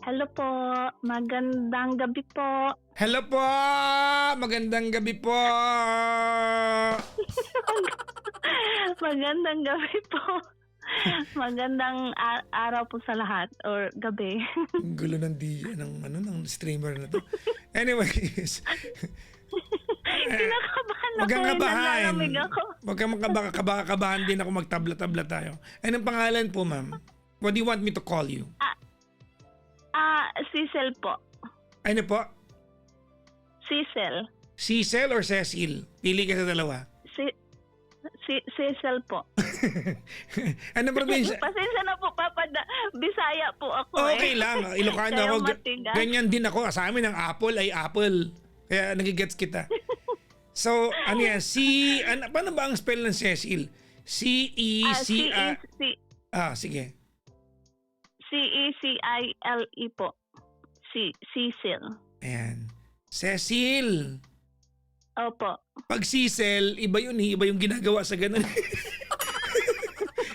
Hello po, magandang gabi po. Hello po! Magandang gabi po! Magandang gabi po. Magandang araw po sa lahat or gabi. Ang gulo ng DJ ng streamer na to. Anyways, Kinakabahan wag ako kang kabahan. nalalamig ako. Wag kang kabahan din ako, magtabla-tabla tayo. Anong pangalan po, ma'am? What do you want me to call you? Cecil po. Ano po? Cecil. Cecil or Cecil? Pili ka sa dalawa. Cecil po. Ano probinsya? Pasensya na po, Bisaya po ako Okay lang. Ilocano Kaya ako. matigas. Ganyan din ako. Sa amin ang apple ay apple. Kaya nagigets kita. So, ano yan? Paano ba ang spell ng Cecil? C-E-C-I... sige. C-E-C-I-L-E po. Cecil. Ayan. Cecil. Opo. Pag Cecil, iba yun eh. Iba yung ginagawa sa ganun.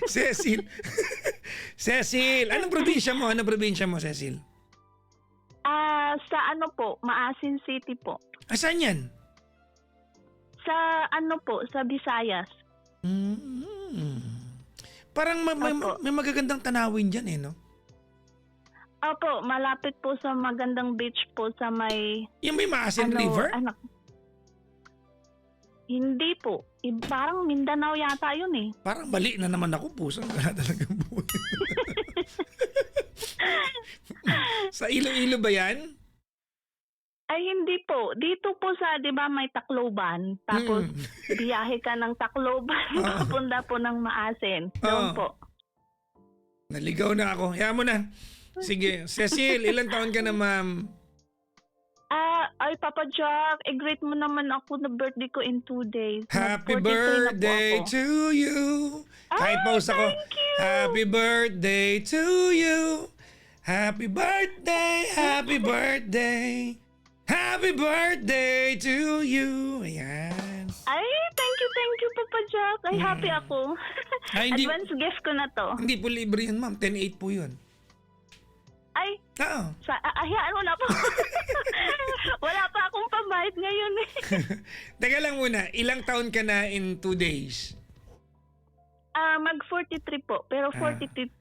Cecil. Cecil. Anong probinsya mo? Cecil? Sa ano po, Maasin City po. Saan yan? Sa ano po, sa Visayas. Parang may magagandang tanawin dyan eh, no? Opo, malapit po sa magandang beach po sa may... Yung may Maasin River? Hindi po. Parang Mindanao yata yun eh. Parang mali na naman ako. Pusang ka na talagang buhay. Sa Iloilo ba yan? Ay, hindi po. Dito po sa, di ba, may Tacloban. Tapos, biyahe ka ng Tacloban. Papunta po ng Maasin. Doon po. Naligaw na ako. Kaya mo na. Sige. Cecil, ilang taon ka na, ma'am? Ay, Papa Jack, i-greet mo naman ako na birthday ko in 2 days. Happy 43 birthday na po ako. to you. Kahit pause ako. Thank you. Happy birthday to you. Happy birthday, happy birthday. Happy birthday to you. Ayan. Ay, thank you, Papa Jack. Ay, happy ako. Hindi, Advance gift ko na to. hindi po libre yun, ma'am. 10-8 po yun. Ay, Oo. hayaan mo na po. Wala pa akong pambayad ngayon eh. Teka lang muna. Ilang taon ka na in 2 days? Mag-43 po. Pero 42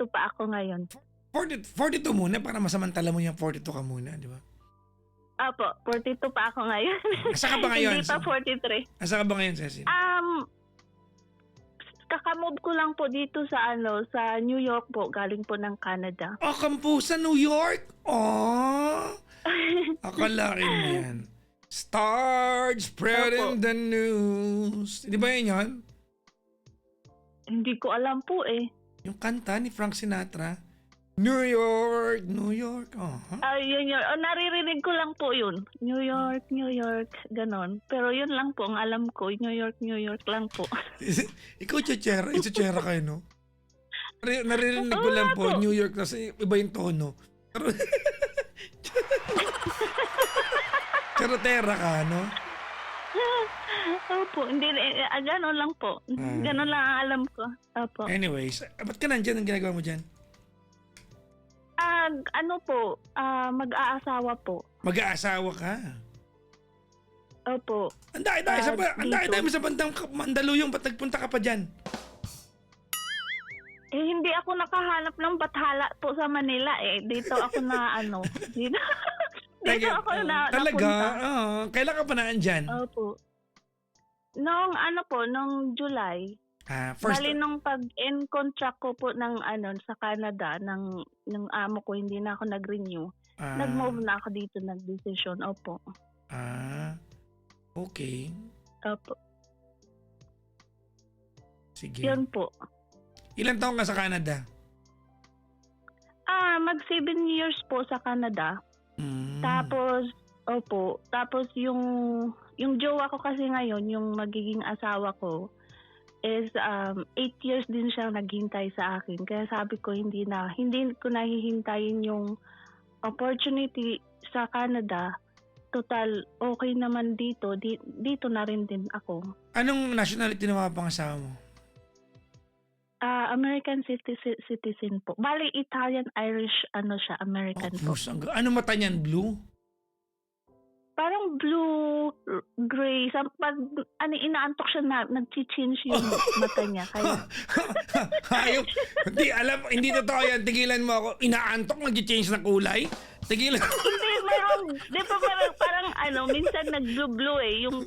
pa ako ngayon. 42 muna para masamantala mo yung 42 ka muna, di ba? Opo, 42 pa ako ngayon. Asa ka ba ngayon? Hindi pa 43. Asa ka ba ngayon, Cecil? Kakamove ko lang po dito sa sa New York po, galing po ng Canada. Kampu sa New York? Akalain mo yan. Start spreading the news. Di ba yun? Hindi ko alam po eh. Yung kanta ni Frank Sinatra. New York, New York. Yun. Naririnig ko lang po yun. New York, ganon. Pero yun lang po ang alam ko. New York lang po. Ikaw, itsitsera kayo, no? Naririnig ko lang po, New York, kasi iba yung tono. Charotera ka, no? Opo, hindi, ganon lang po. Ganon lang ang alam ko. Opo. Anyways, ba't ka nandyan? Ang ginagawa mo dyan? Mag-aasawa po. Mag-aasawa ka? Opo. Ang dami mo sa bandang Mandaluyong, ba't nagpunta ka pa dyan? Hindi ako nakahanap ng bathala po sa Manila eh. Dito ako na dito ako Talaga? napunta. Kailan ka pa naandyan? Opo. Nung July. Bali nung pag-end contract ko po ng sa Canada ng amo ko, hindi na ako nag-renew. Nag-move na ako dito, nag-decision. Opo. Okay. Opo. Sige. Yun po. Ilan taon ka sa Canada? Mag 7 years po sa Canada. Tapos, opo. Tapos yung jowa ko kasi ngayon, yung magiging asawa ko, is 8 years din siyang naghintay sa akin. Kaya sabi ko hindi ko nahihintayin yung opportunity sa Canada. Total, okay naman dito. Dito na rin din ako. Anong nationality ng mga pangasawa mo? American citizen po. Bali, Italian-Irish, siya, American po. Ano mata niyan? Blue? Parang blue, gray. Pag inaantok siya nag-change yung mata niya. Kaya... Hayop. Hindi totoo yan. Tigilan mo ako. Inaantok, nag-change ng kulay? Tigilan. Hindi, di ba parang minsan nag-blue eh. Yung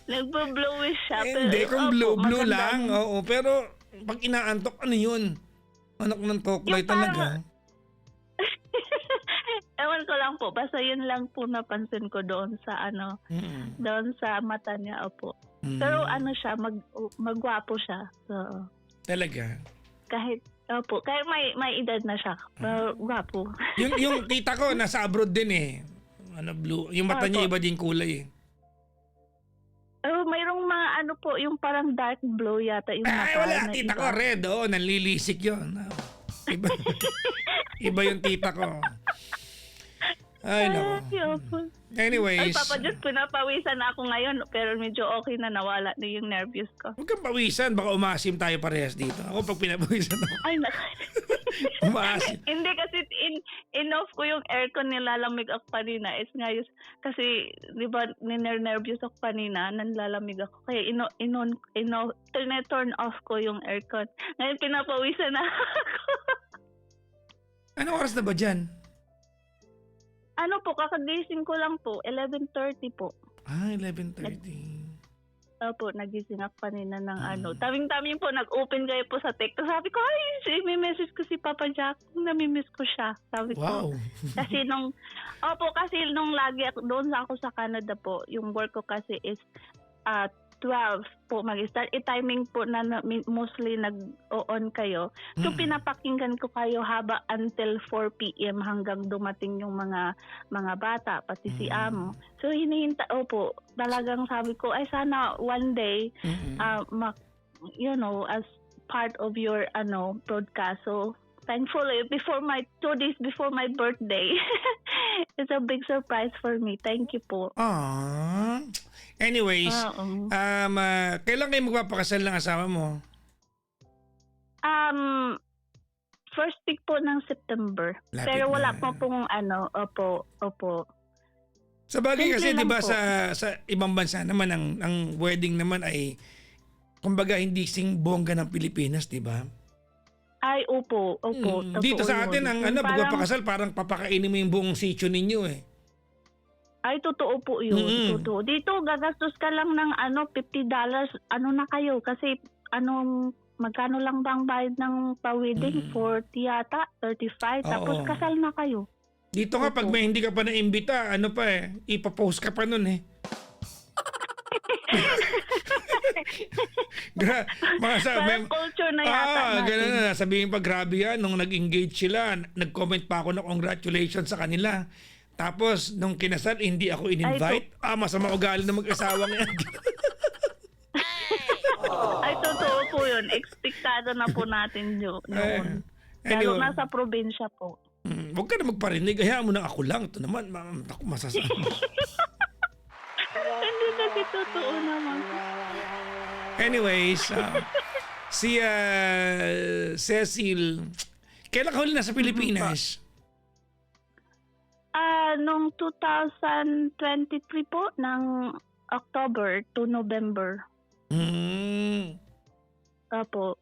nag-bluish siya. Hindi, kung blue lang. Oo, pero pag inaantok, ano yun? Anak ng toklay talaga. Ewan ko lang po. Basta yun lang po napansin ko doon sa doon sa mata niya. Opo. Pero siya, magwapo siya. So, talaga? Kahit may edad na siya. Gwapo. yung tita ko, nasa abroad din eh. Blue. Yung mata niya iba din kulay eh. Mayroong mga yung parang dark blue yata yung mata. Wala. Tita ko red. Nanlilisik yun. Iba yung tita ko. Ay, naku. Anyways. Ay, Papa Diyos, pinapawisan na ako ngayon. Pero medyo okay na, nawala na yung nervous ko. Huwag kang pawisan. Baka umasim tayo parehas dito. Ako pag pinapawisan ako. Ay, umasim. Hindi kasi in-off ko yung aircon, nilalamig ako kanina. It's ngayos. Kasi, di ba, nervous ako kanina, nanlalamig ako. Kaya turn off ko yung aircon. Ngayon, pinapawisan na ako. Anong oras na ba dyan? Kakagising ko lang po. 11:30 po. 11:30. Opo, nagising ako kanina ng Taming-taming po, nag-open kayo po sa TikTok. Sabi ko, may message ko si Papa Jack. Namimiss ko siya. Sabi ko. Kasi kasi nung lagi doon ako sa Canada po, yung work ko kasi is 12 po mag-start. Timing po na mostly nag-on kayo. So, pinapakinggan ko kayo haba until 4 p.m. hanggang dumating yung mga bata, pati si Amo. So, talagang sabi ko, sana one day, as part of your broadcast. So, thankfully, 2 days before my birthday, it's a big surprise for me. Thank you po. Aww. Anyways, kailan kayo magpapakasal ng asawa mo? First week po ng September. Lapit pero wala na. po pong opo. Sa bagay kasi, di ba, po. sa ibang bansa naman, ang wedding naman ay, kumbaga, hindi sing bongga ng Pilipinas, di ba? Ay, opo. Dito sa atin, yun. magpapakasal, parang papakainin mo yung buong sitio ninyo eh. Ay, totoo po yun. Totoo. Dito, gagastos ka lang ng $50. Na kayo? Kasi, magkano lang bang bayad ng pa-wedding? 40 yata, 35. Tapos, kasal na kayo. Dito nga, pag may hindi ka pa na-imbita, ipapost ka pa nun eh. Parang culture na yata natin. Ganun na. Sabihin pa, grabe yan. Nung nag-engage sila, nag-comment pa ako na congratulations sa kanila. Tapos, nung kinasal, hindi ako in-invite. Masama ugali na mag-asawang yan. Ay, totoo po yun. Expectado na po natin yun. Lalo na sa probinsya po. Huwag ka na magparinig. Hayaan mo na ako lang. Ito naman, ako masasama. Hindi kasi totoo naman. Anyways, si Cecil, kailan ka huli na sa Pilipinas? Noong 2023 po, ng October to November. Opo.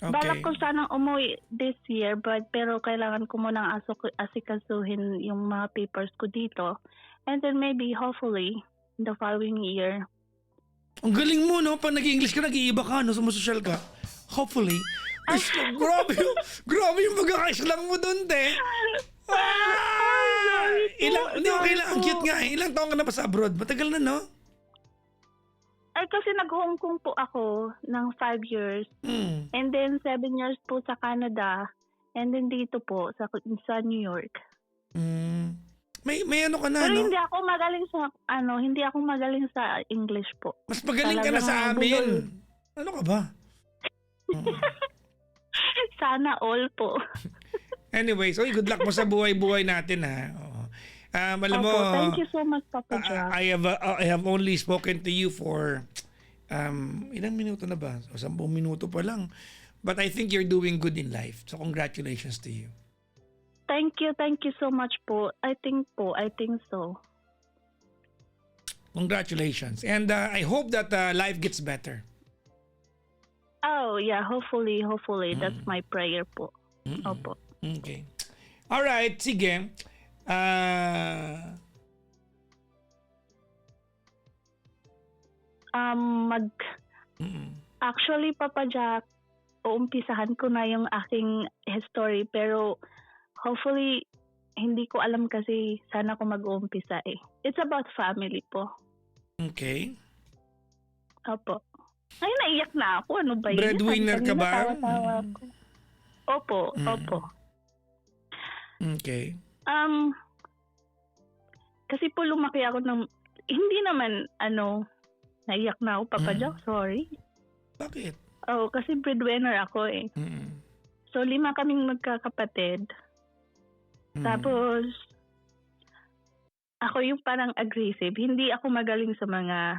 Okay. Balak ko sanang umuwi this year, pero kailangan ko munang asikasuhin yung mga papers ko dito. And then maybe, hopefully, the following year. Ang galing mo, no? Pag nag-English ka, nag-iiba ka, no? Sumasosyal ka. Hopefully. Grabe yung pagkakaislang mo dun, te. Okay lang. Ang cute nga eh. Ilang taon ka na pa sa abroad? Matagal na, no? Ay, kasi nag-Hong Kong po ako ng 5 years. And then 7 years po sa Canada. And then dito po sa New York. May ano ka na, pero no? hindi ako magaling sa English po. Mas magaling ka na sa amin. Ano ka ba? Sana all po. Anyway, so good luck mo sa buhay-buhay natin, ha? Alam mo, thank you so much, Papa Jack. I have only spoken to you for Ilang minuto na ba? O 10 minuto pa lang. But I think you're doing good in life. So congratulations to you. Thank you so much po. I think so. Congratulations. And I hope that life gets better. Oh, yeah, hopefully. That's my prayer po. Opo. Okay. All right, sige. Actually, Papa Jack, uumpisahan ko na yung aking history, pero hopefully hindi ko alam kasi sana ko mag-uumpisa eh. It's about family po. Okay. Opo. Ay, naiyak na ako. Ano ba yun? Breadwinner ka ba? Tawa-tawa ako. Opo. Okay. Kasi po lumaki ako ng, hindi naman, naiyak na ako, Papa Jack, sorry. Bakit? Oh, kasi breadwinner ako eh. So, 5 kaming magkakapatid. Tapos, ako yung parang aggressive. Hindi ako magaling sa mga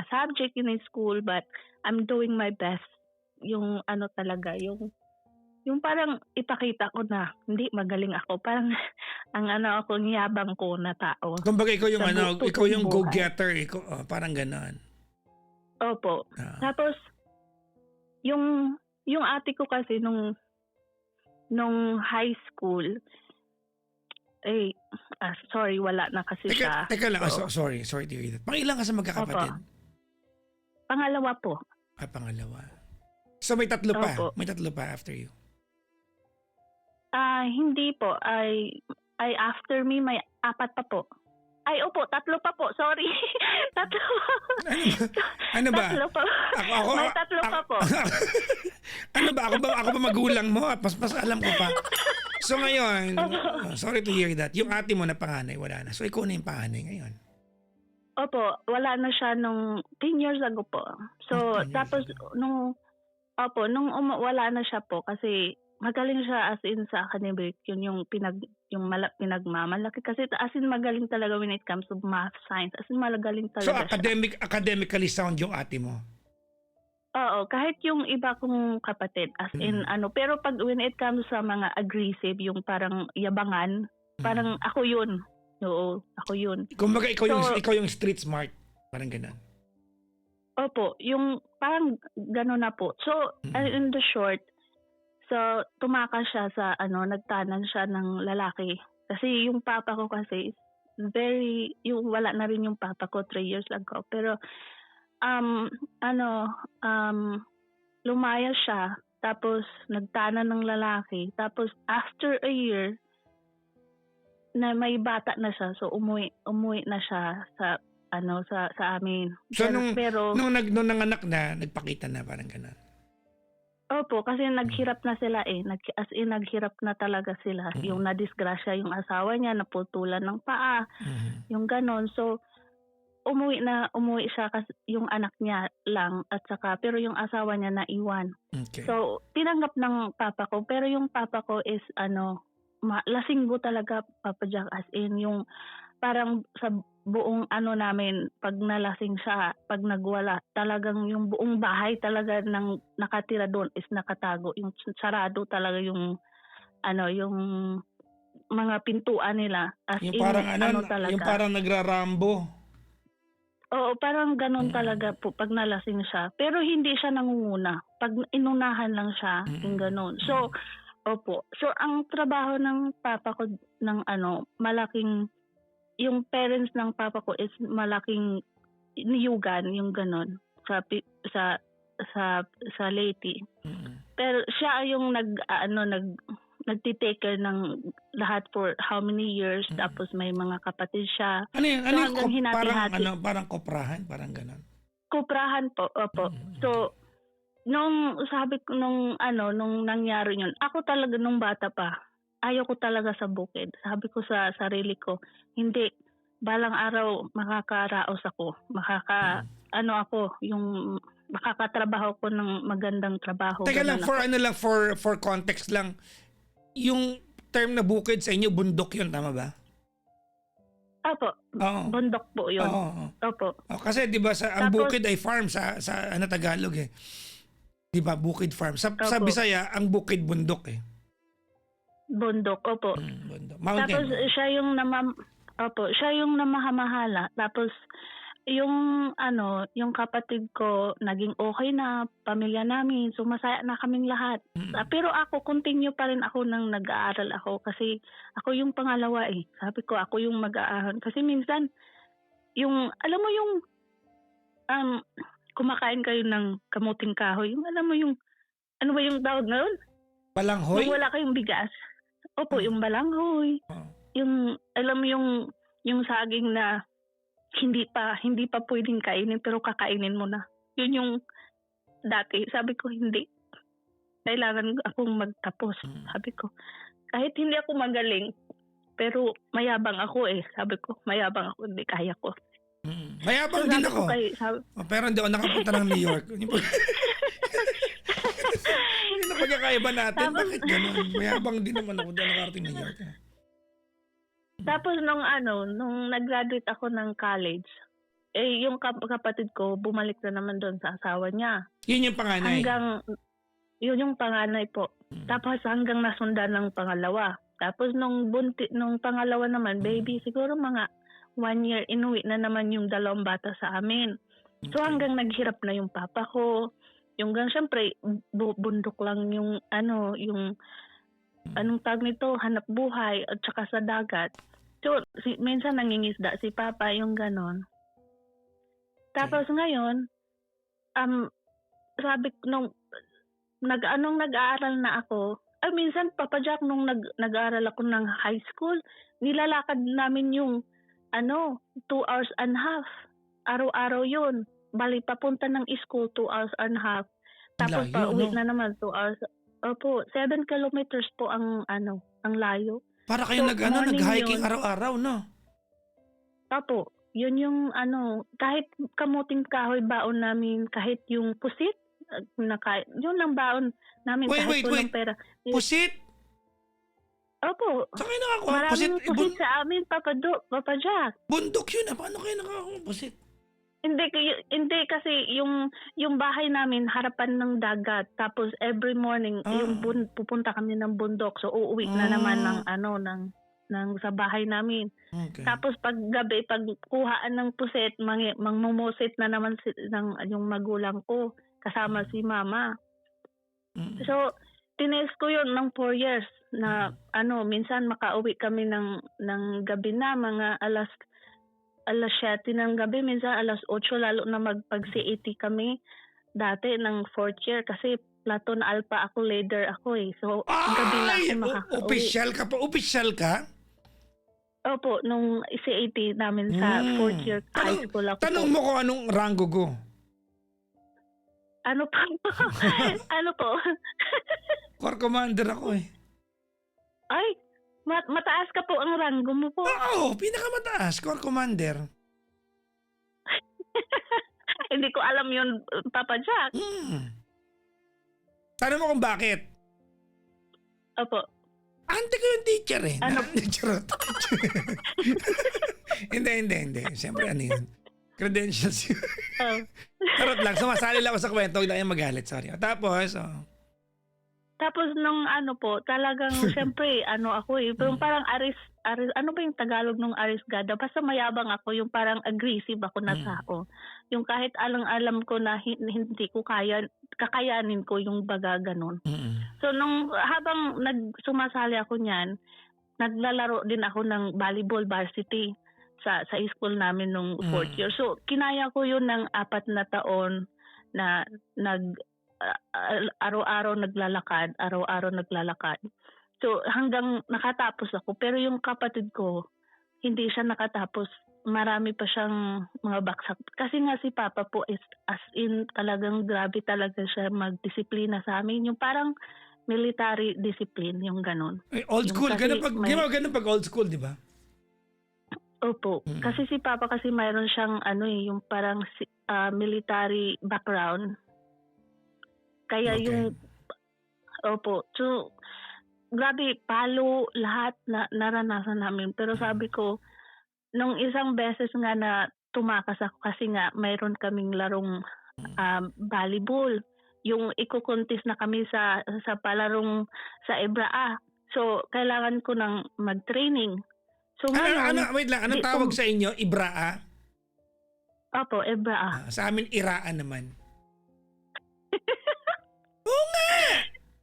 subject in school, but I'm doing my best. Yung talaga, yung parang ipakita ko na hindi magaling ako. Parang akong yabang ko na tao. Kumbaga ikaw yung ikaw yung go-getter, parang gano'n. Opo. Tapos yung ate ko kasi nung high school sorry, wala na kasi siya. Teka lang, sorry to hear that. Pangilan ka sa magkakapatid? Opo. Pangalawa po. Pangalawa. So may 3 pa? Opo. May 3 pa after you? Hindi po. After me, may 4 pa po. Ay, opo, 3 pa po. Sorry. 3. Ano ba? 3 pa. May 3 pa po. Ano ba? Ako ba magulang mo? At mas alam ko pa. So ngayon, sorry to hear that. Yung ate mo na panganay, wala na. So ikaw na yung panganay ngayon. Opo, wala na siya nung 10 years ago po. So, tapos nung wala na siya po kasi magaling siya as in sa academic. Yun yung pinagmamalaki. Kasi as in magaling talaga when it comes to math, science. As in magaling talaga siya. So academically sound yung ate mo? Oo, kahit yung iba kong kapatid. As in pero pag when it comes sa mga aggressive, yung parang yabangan, parang ako yun. Oo, ako yun. Kumbaga ikaw yung street smart. Parang ganun. Opo, yung parang gano'n na po. So, in the short, so tumakas siya sa nagtanan siya ng lalaki. Kasi yung papa ko kasi is yung wala na rin yung papa ko 3 years ago. Pero lumayas siya, tapos nagtanan ng lalaki. Tapos after a year, na may bata na siya, so umuwi na siya sa amin. So pero nung nanganak na, nagpakita na parang gano'n. Opo, kasi naghirap na sila eh. Naghirap na talaga sila. Yung nadisgrasya yung asawa niya, naputulan ng paa, yung gano'n. So umuwi siya kasi yung anak niya lang at saka pero yung asawa niya naiwan. Okay. So tinanggap ng papa ko, pero yung papa ko is lasinggo talaga, Papa Jack, as in yung parang sa buong namin, pag nalasing siya, pag nagwala, talagang yung buong bahay talaga ng nakatira doon is nakatago. Yung sarado talaga yung yung mga pintuan nila. As yung in, parang talaga. Yung parang nagrarambo. Oo, parang ganun talaga po pag nalasing siya. Pero hindi siya nangunguna. Pag inunahan lang siya, yung ganun. So, opo. So, ang trabaho ng papa ko malaking, yung parents ng papa ko is malaking niyugan, yung ganon, sa Leyte. Pero siya yung nagtitake care ng lahat for how many years, tapos may mga kapatid siya. Ano yun? So, parang koprahan? Parang ganon? Koprahan po, opo. So, nung nangyari yun, ako talaga nung bata pa, ayaw ko talaga sa bukid. Sabi ko sa sarili ko, hindi, balang araw makakaraos ako. Makakatrabaho ko ng magandang trabaho. Teka lang, for context lang, yung term na bukid sa inyo, bundok yun, tama ba? Opo, Oo. bundok po yun. Oo. Opo. Kasi 'di ba ang Tapos, bukid ay farm sa ano Tagalog eh. 'Di ba? Bukid farm. Sa opo, Bisaya ang bukid bundok eh. bundok, opo. Bundok. Tapos Mountain. Oh. siya yung namahamahala. Tapos yung yung kapatid ko naging okay na, pamilya namin, sumasaya na kaming lahat. Pero ako continue pa rin ako nang nag-aaral ako kasi ako yung pangalawa eh. Sabi ko ako yung mag-aaral kasi minsan yung alam mo yung um, kumakain kayo ng kamuting kahoy, yung alam mo yung ano ba yung tawag na yun? Balanghoy? Yung wala kayong bigas. Opo, yung balanghoy. Oh. Yung alam mo yung saging na hindi pa pwedeng kainin pero kakainin mo na. Yun yung dati. Sabi ko hindi. Kailangan akong magtapos. Sabi ko kahit hindi ako magaling pero mayabang ako eh. Sabi ko mayabang ako, hindi kaya ko. Mayabang din ako. Pero hindi ako nakapunta ng New York. Yun ang pagkakaiba natin. Bakit ganun? Mayabang din naman ako doon nakarating New York. Tapos nung nag-graduate ako ng college, yung kapatid ko bumalik na naman doon sa asawa niya. Yun yung panganay? Yun yung panganay po. Tapos hanggang nasundan ng pangalawa. Tapos nung pangalawa naman, baby, siguro mga 1 year, inuwi na naman yung 2 bata sa amin. So hanggang naghirap na yung papa ko. Yung syempre, bundok lang yung yung anong tawag nito, hanap buhay at saka sa dagat. So, minsan nangingisda si Papa, yung ganon. Tapos ngayon, sabi nung nag-aaral na ako, minsan Papa Jack, nung nag-aaral ako ng high school, nilalakad namin yung 2 hours and half. Araw-araw yun. Bali, papunta ng school, 2 hours and half. Tapos pauwi na naman 2 hours. Opo, 7 kilometers po ang layo. Para kayo nag-hiking araw-araw, no? Opo, yun yung kahit kamuting kahoy baon namin, kahit yung pusit, yun lang baon namin kahit walang pera. Pusit? Opo. Saan kayo nakakuha? Maraming pusit sa amin, Papa Jack. Bundok yun, paano kayo nakakuha pusit? Hindi kasi yung bahay namin harapan ng dagat, tapos every morning pupunta kami ng bundok, so uuwi na naman ng sa bahay namin. Okay. Tapos pag gabi, pag kuhaan ng puset, mangmumusit na naman yung magulang ko kasama si mama. So tinest ko yun ng 4 years na minsan makauwi kami ng gabi na mga alas 7 ng gabi, minsan alas 8, lalo na magpag-CAT kami dati ng 4th year kasi Platon Alpha ako, leader ako eh. So, gabi na ako makakauwi. Official ka? Opo, nung CAT namin sa 4th year high school ako. Tanong mo kung anong rango ko. Ano pa po? Ano po? Corps Commander ako eh. Ay, mataas ka po ang ranggo mo po. Oo, pinakamataas, Corps Commander. Hindi ko alam yun, Papa Jack. Tanong mo kung bakit. Opo. Ante ko yung teacher eh. Charot. Hindi. Siyempre yun. Credentials yun. Charot lang, sumasali lang ako sa kwento, huwag na kayong magalit, sorry. Tapos nung talagang siyempre ako eh, parang aris, ano ba yung Tagalog nung arisgada? Basta mayabang ako, yung parang aggressive ako na tao. Yung kahit alam ko na hindi ko kakayanin ko yung baga ganun. So nung habang sumasali ako niyan, naglalaro din ako ng volleyball varsity sa school namin nung 4th year. So kinaya ko yun ng 4 na taon na araw-araw naglalakad. So hanggang nakatapos ako, pero yung kapatid ko hindi siya nakatapos. Marami pa siyang mga baksak. Kasi nga si Papa po is as in talagang grabe talaga siya magdisiplina sa amin. Yung parang military discipline, yung ganun. Old school, ganun pag old school, di ba? Opo. Kasi si Papa kasi mayroon siyang yung parang military background. Kaya opo. So, grabe, palo, lahat na naranasan namin. Pero sabi ko, nung isang beses nga na tumakas ako kasi nga mayroon kaming larong volleyball. Yung iko-contest na kami sa palarong sa Ebraa. So, kailangan ko ng mag-training. So, ngayon, Wait lang, anong tawag sa inyo? Ibraa? Opo, Ebraa. Sa amin, iraan naman. Oo nga!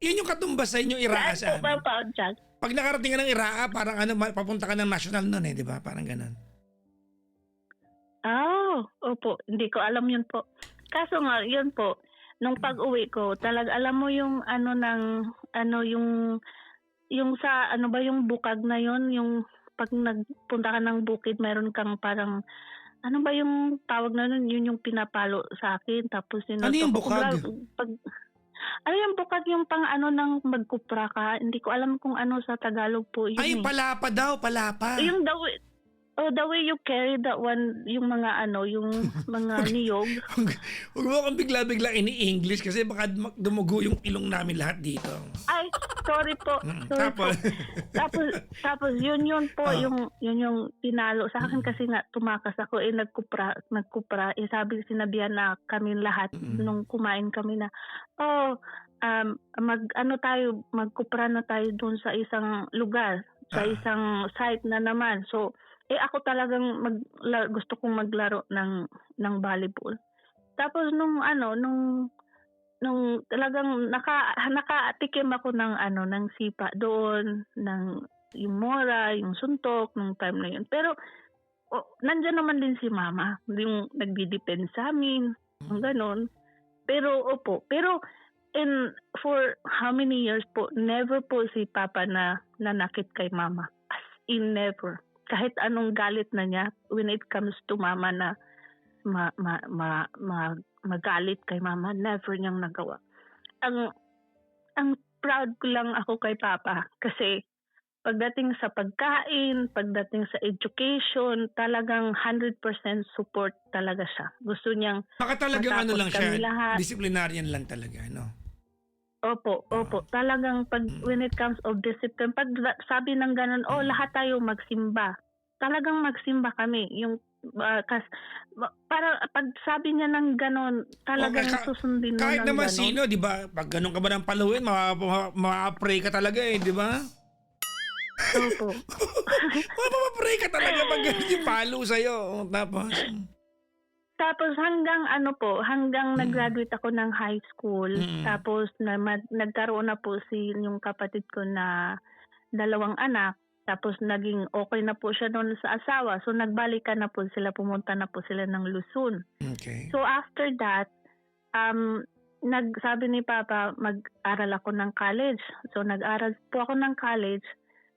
Yun yung katumbas sa inyo, iraa sa amin. Pag nakarating ka ng iraa, parang papunta ka ng national nun di ba? Parang ganun. Opo. Hindi ko alam yun po. Kaso nga, yun po, nung pag-uwi ko, alam mo yung yung sa yung bukag na yun, yung pag nagpunta ka ng bukid, meron kang parang, ano ba yung tawag na nun, yun yung pinapalo sa akin. Tapos ano yung bukag? Yung bukag yung pang ng magkupra ka. Hindi ko alam kung ano sa Tagalog po yun. Ay, palapa daw, palapa. Yung the way you carry that one, yung mga yung mga niyog. Huwag mo akong bigla-bigla ini-English kasi baka dumugo yung ilong namin lahat dito. Ay, sorry po. Tapos yun po, yung pinalo sa akin kasi nga tumakas ako, nagkupra. Sinabihan na kami lahat nung kumain kami na, magkupra na tayo doon sa isang lugar, sa isang site na naman. So, ako talagang gusto kong maglaro ng volleyball. Tapos nung talagang nakatikim ako ng sipa doon, ng yung mora, yung suntok nung time na yun. Pero nandiyan naman din si mama, yung nagdi-depend sa amin, gano'n. Pero for how many years po, never po si papa na nanakit kay mama. As in never. Kahit anong galit na niya, when it comes to mama na magalit kay mama, never niyang nagawa. Ang proud ko lang ako kay papa kasi pagdating sa pagkain, pagdating sa education, talagang 100% support talaga siya. Gusto niyang baka talagang lang siya, lahat. Disciplinarian lang talaga, no? Opo. Talagang when it comes of discipline, pag sabi ng ganun, lahat tayo magsimba. Talagang magsimba kami. Yung para pag sabi niya ng ganun, talagang susundin mo kahit ng naman ganun. sino, di ba? Pag ganun ka ba ng paluin, ma-pray ka talaga di ba? Opo. Ma-pray ka talaga pag ganun yung palo sa'yo. Tapos hanggang nag-graduate ako ng high school. Tapos nagkaroon na po yung kapatid ko na 2 anak. Tapos naging okay na po siya noon sa asawa. So nagbalikan na po sila, pumunta na po sila ng Luzon. Okay. So after that, nagsabi ni Papa, mag-aral ako ng college. So nag-aral po ako ng college.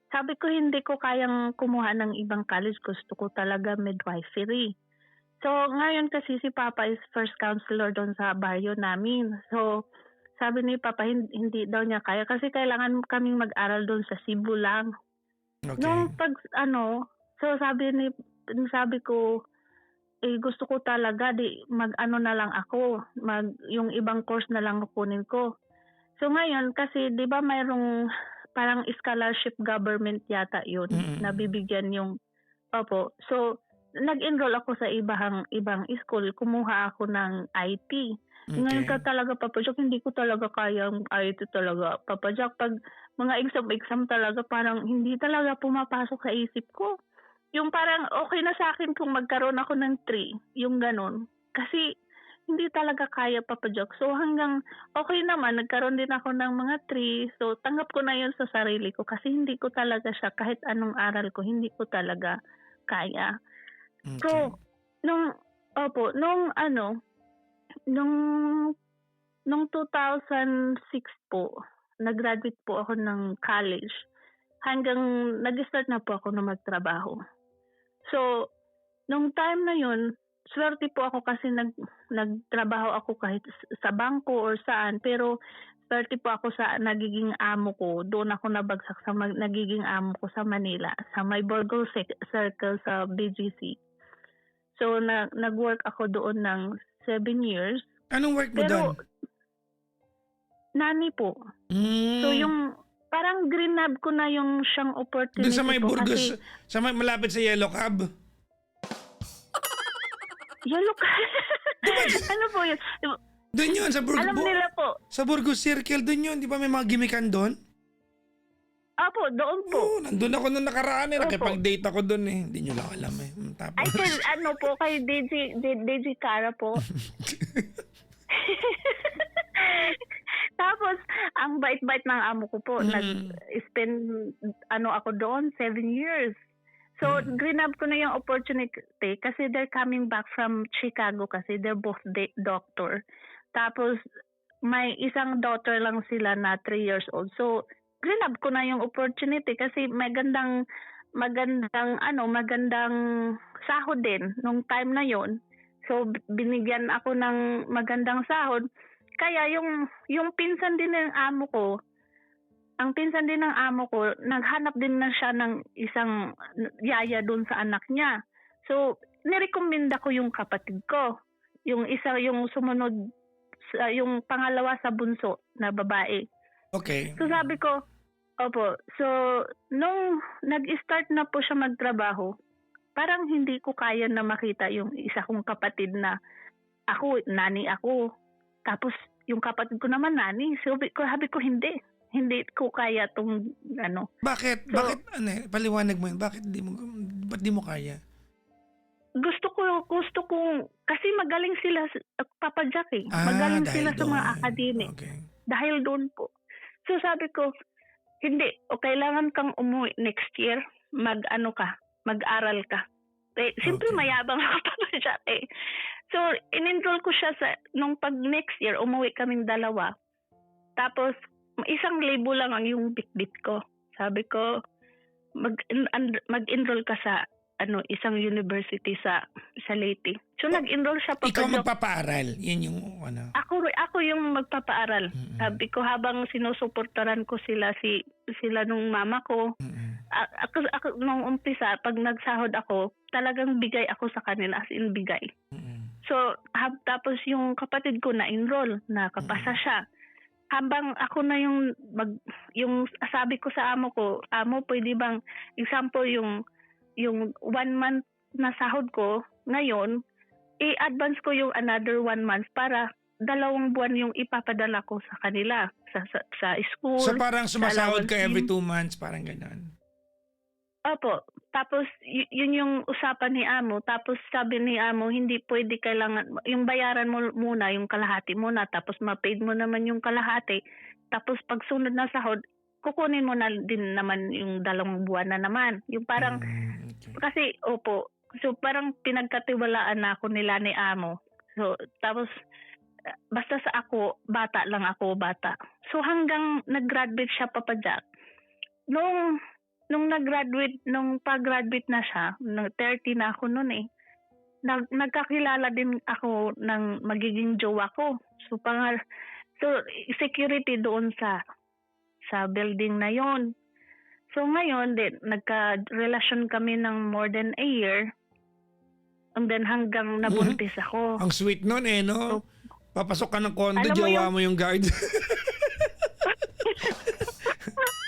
Sabi ko hindi ko kayang kumuha ng ibang college. Gusto ko talaga midwifery. So, ngayon kasi si Papa is first counselor doon sa baryo namin. So, sabi ni Papa, hindi daw niya kaya kasi kailangan kaming mag-aral doon sa Cebu lang. Okay. Nung so sabi ko, gusto ko talaga, na lang ako, yung ibang course na lang kunin ko. So, ngayon kasi, di ba mayroong parang scholarship government yata yun, nabibigyan yung, so, nag-enroll ako sa ibang school, kumuha ako ng IT. Okay. Ngayon ka talaga, Papa Jack, hindi ko talaga kayang IT talaga. Papa Jack, pag mga exam talaga, parang hindi talaga pumapasok sa isip ko. Yung parang okay na sa akin kung magkaroon ako ng 3, yung ganun. Kasi hindi talaga kaya, Papa Jack. So hanggang okay naman, nagkaroon din ako ng mga 3. So tanggap ko na yun sa sarili ko kasi hindi ko talaga siya, kahit anong aral ko, hindi ko talaga kaya. Okay. So, nung 2006 po, nag-graduate po ako ng college. Hanggang nag-start na po ako na magtrabaho. So, nung time na yun, swerte po ako kasi nagtrabaho ako kahit sa bangko or saan. Pero, swerte po ako sa nagiging amo ko. Doon ako nabagsak sa nagiging amo ko sa Manila, sa my Burgos Circle sa BGC. So, nag-work ako doon ng 7 years. Anong work mo doon? Nani po. So, yung parang greenab ko na yung siyang opportunity. Doon sa may po, Burgos, kasi, malapit sa Yellow Cab? Yellow card. Diba, Ano po yun? doon yun, Alam nila po. sa Burgos Circle, doon yun. Di ba may mga gimikan doon? Opo, doon po. Oo, nandun ako nung nakaraan eh. Opo. Nakipag-date ako doon eh. Hindi nyo lang alam eh. Tapos, Ay, ano po, kay DJ Cara po. Tapos, ang bait-bait ng amo ko po. Nag-spend, ako doon, 7 years. So, grinab ko na yung opportunity kasi they're coming back from Chicago kasi they're both doctor. Tapos, may isang daughter lang sila na 3 years old. So, grinab ko na yung opportunity kasi magandang sahod din nung time na yon. So, binigyan ako ng magandang sahod. Kaya yung pinsan din ng amo ko, naghanap din na siya ng isang yaya doon sa anak niya. So, nirekomenda ko yung kapatid ko. Yung sumunod, yung pangalawa sa bunso na babae. okay. So, sabi ko, opo. So, nung nag-start na po siya magtrabaho, parang hindi ko kaya na makita yung isa kong kapatid na nani ako. Tapos, yung kapatid ko naman nani. So, sabi ko hindi ko kaya tong Bakit? So, Bakit? Paliwanag mo yun. Ba't di mo kaya? Gusto ko kasi magaling sila Papa Jack eh. Magaling sila sa mga academic. Okay. Dahil doon po. So sabi ko, hindi, kailangan kang umuwi next year, mag-aral ka. Siyempre Okay. mayabang ako Papa Jack eh. So in-enroll ko siya nung pag next year, umuwi kaming dalawa. Tapos 1,000 lang ang yung bitbit ko. Sabi ko, mag-enroll ka sa isang university sa Leyte. So nag-enroll siya pa. Ikaw magpapaaral. Yan yung Ako yung magpapaaral. Mm-mm. Sabi ko habang sinusuportaran ko sila nung mama ko. Mm-mm. Ako nung umpisa pag nagsahod ako, talagang bigay ako sa kanila as in bigay. Mm-mm. So tapos yung kapatid ko na-enroll, nakapasa siya. Habang ako na yung sabi ko sa amo ko, amo pwede bang example yung 1 month na sahod ko ngayon, i-advance ko yung another 1 month para 2 buwan yung ipapadala ko sa kanila sa school. So parang sumasahod ka allowance every din. 2 months, parang gano'n. Opo. Tapos yun yung usapan ni amo. Tapos sabi ni amo, hindi pwede, kailangan yung bayaran mo muna yung kalahati muna, tapos ma-paid mo naman yung kalahati. Tapos pag sunod na sahod, kukunin mo na din naman yung 2 buwan na naman. Yung parang Okay. kasi opo. So parang pinagkatiwalaan na ako nila ni amo. So tapos basta sa ako, bata. So hanggang nag-graduate siya Papa Jack. Nung pag-graduate na siya, 30 na ako noon eh. Nagkakilala din ako ng magiging jowa ko. So security doon sa building na yon. So ngayon din nagka-relasyon kami ng more than a year. And then hanggang nabuntis ako. Ang sweet nun eh, no? Papasok ka ng condo, Alam mo jowa mo yung guard.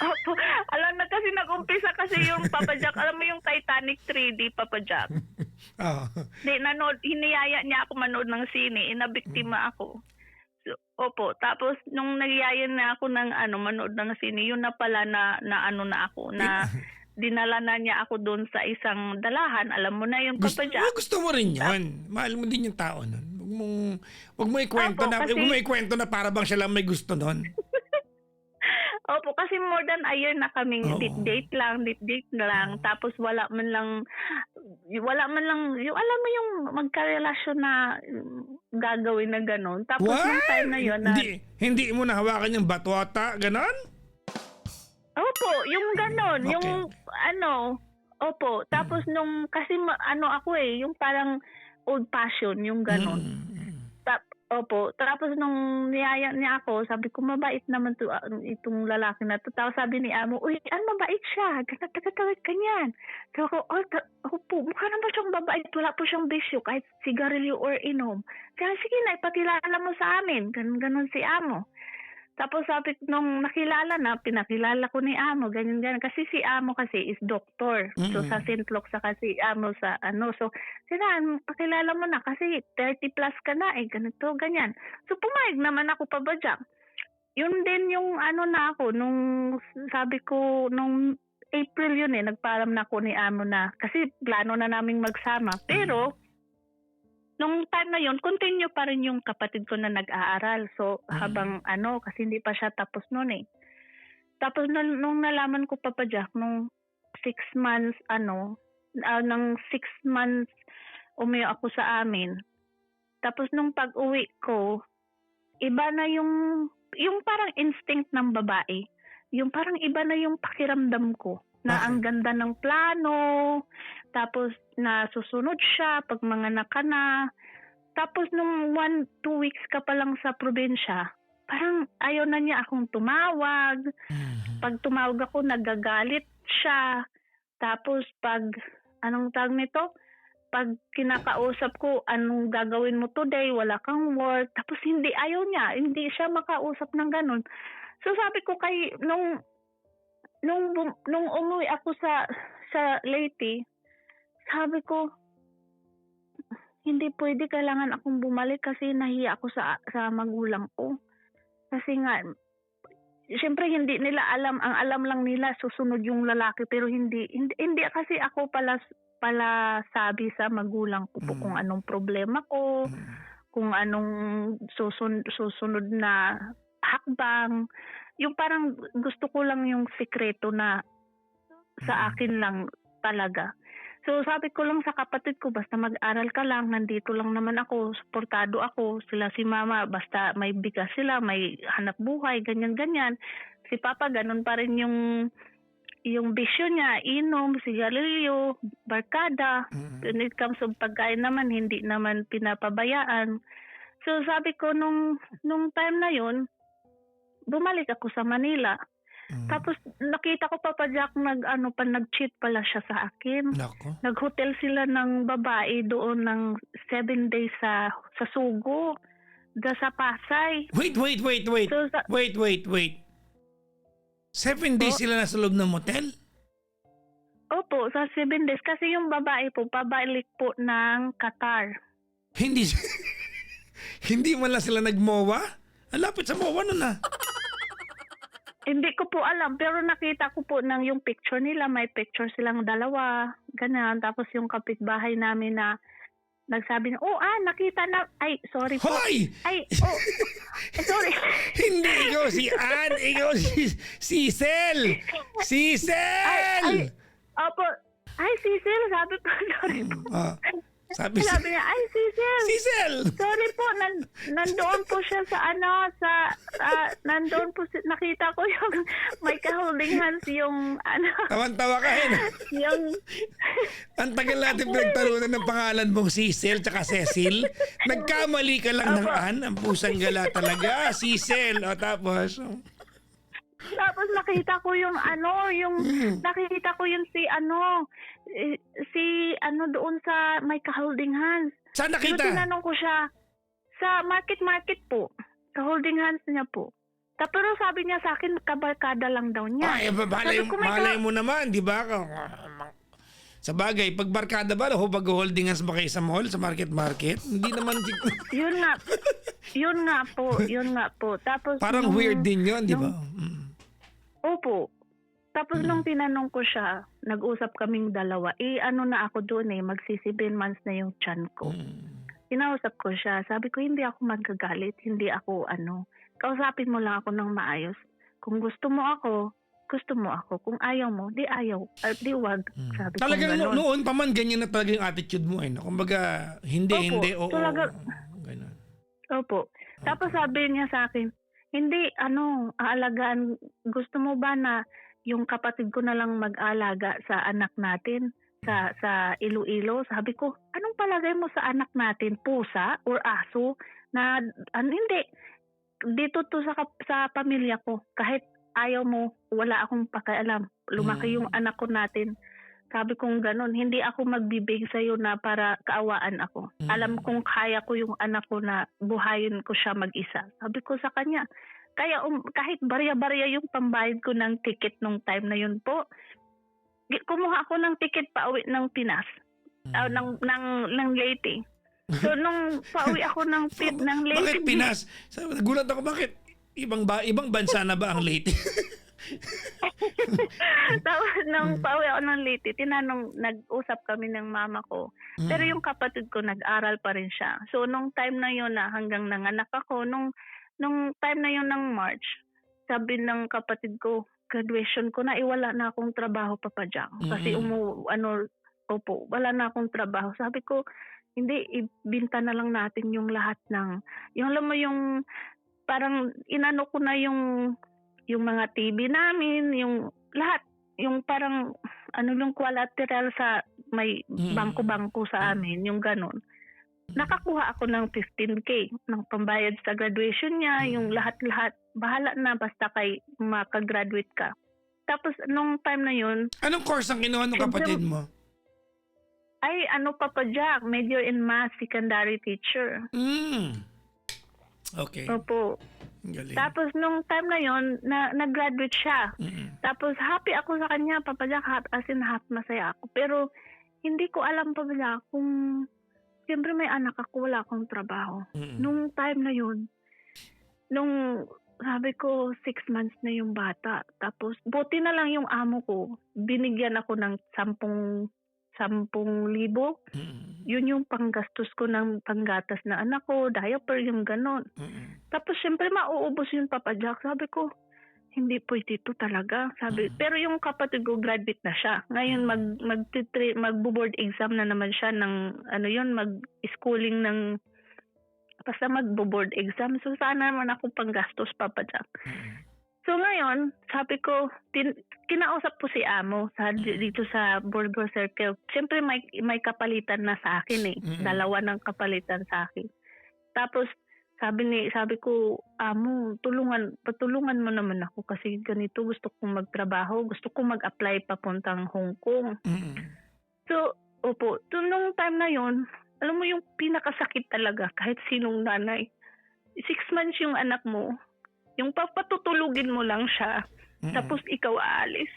Opo. Alam na kasi nag-umpisa kasi yung Papa Jack. Alam mo yung Titanic 3D Papa Jack? Hiniyaya niya ako manood ng sine. Inabiktima ako. So, opo. Tapos nung nagyaya na ako ng manood ng sine, yun na pala na ako na dinala na niya ako doon sa isang dalahan. Alam mo na yung Papa Jack. Gusto mo rin yun. Mahal mo din yung tao nun. Wag mo ikwento na para bang siya lang may gusto nun. Opo, kasi more than a year na kaming date lang. Tapos wala man lang, yung alam mo yung magkarelasyon na gagawin na gano'n. Tapos yung time na yun Hindi mo nahawakan yung batwata, gano'n? Opo, yung gano'n. Okay. Yung opo. Tapos nung, kasi ako yung parang old fashion, yung gano'n. Opo. Tapos nung niyaya niya ako, sabi ko, mabait naman itong lalaki na to. Tapos sabi ni amo, uy, mabait siya. Ganat kanyan. So ako, opo, mukha naman siyang mabait. Wala po siyang bisyo, kahit sigarilyo or inom. Kaya sige na, ipakilala mo sa amin. Ganon si amo. Tapos sabi nung nakilala na, pinakilala ko ni amo, ganyan. Kasi si amo kasi is doctor. So sa St. Luke sa kasi amo sa ano. So sinahan, pakilala mo na kasi 30 plus ka na ganito, ganyan. So pumayag naman ako pabadyak. Yun din yung ano na ako, nung sabi ko, nung April yun nagpaalam na ako ni amo na, kasi plano na naming magsama. Pero, nung time na yun, continue pa rin yung kapatid ko na nag-aaral. So, habang kasi hindi pa siya tapos noon Tapos, nung nalaman ko Jack, nung 6 months, ng 6 months, umayo ako sa amin. Tapos, nung pag-uwi ko, iba na yung parang instinct ng babae. Yung parang iba na yung pakiramdam ko. Na ang ganda ng plano, tapos nasusunod siya pag manganak ka na. Tapos nung 1-2 weeks ka pa lang sa probinsya, parang ayaw na niya akong tumawag. Pag tumawag ako, nagagalit siya. Tapos pag, anong tawag nito? Pag kinakausap ko, anong gagawin mo today? Wala kang work. Tapos ayaw niya. Hindi siya makausap ng ganun. So sabi ko nung umuwi ako sa Leyte, sabi ko, hindi pwede, kailangan akong bumalik kasi nahiya ako sa magulang ko. Kasi nga, siyempre hindi nila alam, ang alam lang nila susunod yung lalaki, pero hindi kasi ako pala sabi sa magulang ko po kung anong problema ko, kung anong susunod na hakbang. Yung parang gusto ko lang yung sikreto na sa akin lang talaga. So sabi ko lang sa kapatid ko, basta mag-aral ka lang, nandito lang naman ako, suportado ako, sila si mama, basta may bigas sila, may hanap buhay, ganyan-ganyan. Si papa, ganun pa rin yung bisyo niya, inom, sigarilyo, barkada. When it comes to pagkain naman, hindi naman pinapabayaan. So sabi ko, nung time na yun, bumalik ako sa Manila. Tapos nakita ko Jack nag-cheat pala siya sa akin. Nako. Nag-hotel sila ng babae doon ng 7 days sa Sugo, sa Pasay. Wait. So, Wait. 7 days sila nasa loob ng motel? Opo, sa 7 days. Kasi yung babae po, pabalik po ng Qatar. Hindi man lang sila nag-MOA? Ang lapit sa MOA nun Hindi ko po alam, pero nakita ko po yung picture nila, may picture silang dalawa, ganyan. Tapos yung kapitbahay namin na nagsabi na, nakita na, sorry po. Hoy! Sorry. Hindi ikaw si Ann, ikaw si Cel! Si Cel! Opo. Cecil, sabi ko, sorry po. Sabi niya, Cecil. Cecil! Sorry po, nandoon po siya sa nandoon po, nakita ko yung may ka-holding hands yung Tawan-tawa ka yung... Ang tagal natin pinagtarunan ng pangalan mong Cecil tsaka Cecil. Nagkamali ka lang ng Ann, ang pusang gala talaga. Cecil, tapos... Tapos nakita ko yung nakita ko yung si doon sa may ka-holding hands. Saan nakita? So, tinanong ko siya sa market po. Ka-holding hands niya po. Pero sabi niya sa akin, kabarkada lang daw niya. Malay mo naman, di ba? Sa bagay, pag barkada ba, pag-holding hands ba kayo sa mall, sa market? Hindi naman. Yun nga po. Tapos parang weird din yun, di ba? Opo. Tapos nung tinanong ko siya, nag-usap kaming dalawa. Na ako doon magsi-7 months na yung tiyan ko. Kinausap ko siya. Sabi ko, hindi ako magagalit. Hindi ako kausapin mo lang ako ng maayos. Kung gusto mo ako. Kung ayaw mo, di ayaw. Di wag. Sabi ko talagang ganun. noon pa man, ganyan na talaga yung attitude mo. Kumbaga, hindi, oo. Talaga, ganun. Opo. Tapos sabi niya sa akin, hindi, aalagaan, gusto mo ba na yung kapatid ko na lang mag-alaga sa anak natin sa Iloilo? Sabi ko, anong palagay mo sa anak natin? Pusa or aso? Na, hindi. Dito to sa pamilya ko. Kahit ayaw mo, wala akong pakialam. Lumaki yung anak ko natin. Sabi kong ganun, hindi ako magbibig sa'yo na para kaawaan ako. Alam kong kaya ko yung anak ko na buhayin ko siya mag-isa. Sabi ko sa kanya, Kaya kahit barya-barya yung pambayad ko ng ticket nung time na yun po, kumuha ako ng ticket pauwi ng Pinas, ng Leyte. So nung pauwi ako ng Leyte. Bakit Pinas? Nagulat ako, bakit ibang bansa na ba ang Leyte? Tapos nung pauwi ako ng Leyte, nag-usap kami ng mama ko. Pero yung kapatid ko nag-aral pa rin siya. So nung time na yun na hanggang nanganak ako, nung time na yun ng March, sabi ng kapatid ko, graduation ko na, wala na akong trabaho, Papa Jack. Kasi wala na akong trabaho. Sabi ko, hindi, ibinta na lang natin yung lahat ng, yung alam mo yung, parang inano ko na yung mga TV namin, yung lahat, yung parang, yung collateral sa may bangko-bangko sa amin, yung ganon. Nakakuha ako ng 15K ng pambayad sa graduation niya, yung lahat-lahat, bahala na basta kay makagraduate ka. Tapos nung time na yun, anong course ang kinuha ng kapatid mo? Ay, Papa Jack, major in math, secondary teacher. Okay. Opo. Galing. Tapos nung time na yun, nag-graduate siya. Tapos happy ako sa kanya, Papa Jack, happy, masaya ako. Pero hindi ko alam, Papa Jack, kung siyempre may anak ako, wala akong trabaho. Nung time na yun, nung sabi ko 6 months na yung bata. Tapos buti na lang yung amo ko, binigyan ako ng 10,000. Yun yung panggastos ko ng panggatas na anak ko, diaper, yung ganon. Tapos syempre mauubos yung Papa Jack. Sabi ko, hindi pwede ito talaga. Sabi, pero yung kapatid ko graduate na siya. Ngayon magbo-board exam na naman siya ng mag-schooling ng basta magbo-board exam. So sana naman ako panggastos, Papa Jack. So ngayon, sabi ko, kinausap ko si amo dito sa Burgos Circle. Siyempre may kapalitan na sa akin eh. Dalawa ng kapalitan sa akin. Tapos sabi ko, amo, patulungan mo naman ako kasi ganito, gusto kong magtrabaho, gusto kong mag-apply papuntang Hong Kong. So, opo, nung time na yon, alam mo yung pinakasakit talaga kahit sinong nanay. 6 months yung anak mo, yung papatutulugin mo lang siya, tapos ikaw aalis.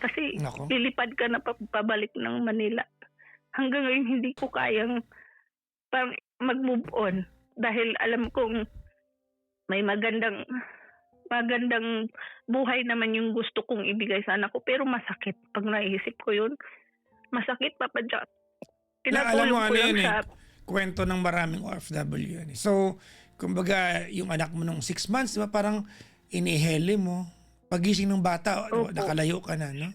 Kasi lilipad ka na pabalik ng Manila. Hanggang ngayon hindi ko kayang mag-move on. Dahil alam kong may magandang buhay naman yung gusto kong ibigay sa anak ko. Pero masakit pag naisip ko yun. Masakit, Papa Jack. Alam mo ano yan kwento ng maraming OFW yan. So, kumbaga, yung anak mo nung 6 months, diba, parang inihele mo. Pagising ng bata, nakalayo ka na, no?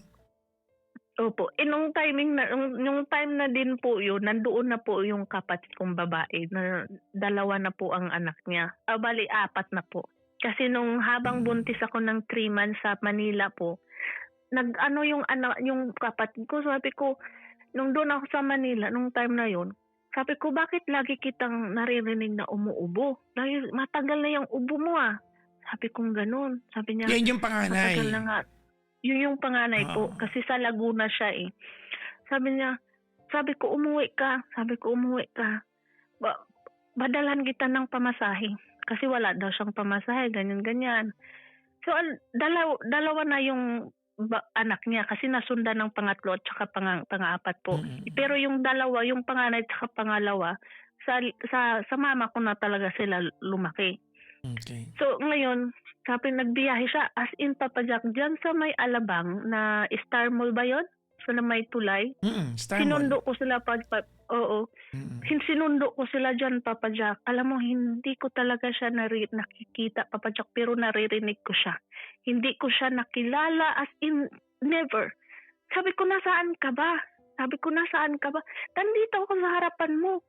Opo. Nung time na din po yun, nandoon na po yung kapatid kong babae na 2 na po ang anak niya. Bali, 4 na po. Kasi nung habang buntis ako ng 3 months sa Manila po, yung kapatid ko, sabi ko, nung doon ako sa Manila, nung time na yun, sabi ko, bakit lagi kitang naririnig na umuubo? Dahil matagal na yung ubo mo ah. Sabi kong ganun. Sabi niya, yan yung panganay. matagal na nga. Yun yung panganay po. Kasi sa Laguna siya eh. Sabi ko, umuwi ka. Badalan kita ng pamasahe. Kasi wala daw siyang pamasahe. Ganyan. So, dalawa na yung anak niya kasi nasundan ng pangatlo at saka pang-apat po. Pero yung dalawa, yung panganay at saka pangalawa, sa mama ko na talaga sila lumaki. Okay. So ngayon, sabi nagbiyahe siya as in Papa Jack dyan sa may Alabang na Star Mall ba yun? Sa may Tulay. Star Sinundo Mall. ko sila sinundo ko sila dyan, Papa Jack. Alam mo, hindi ko talaga siya nakikita, Papa Jack, pero naririnig ko siya. Hindi ko siya nakilala as in never. Sabi ko, nasaan ka ba? Nandito ako sa harapan mo.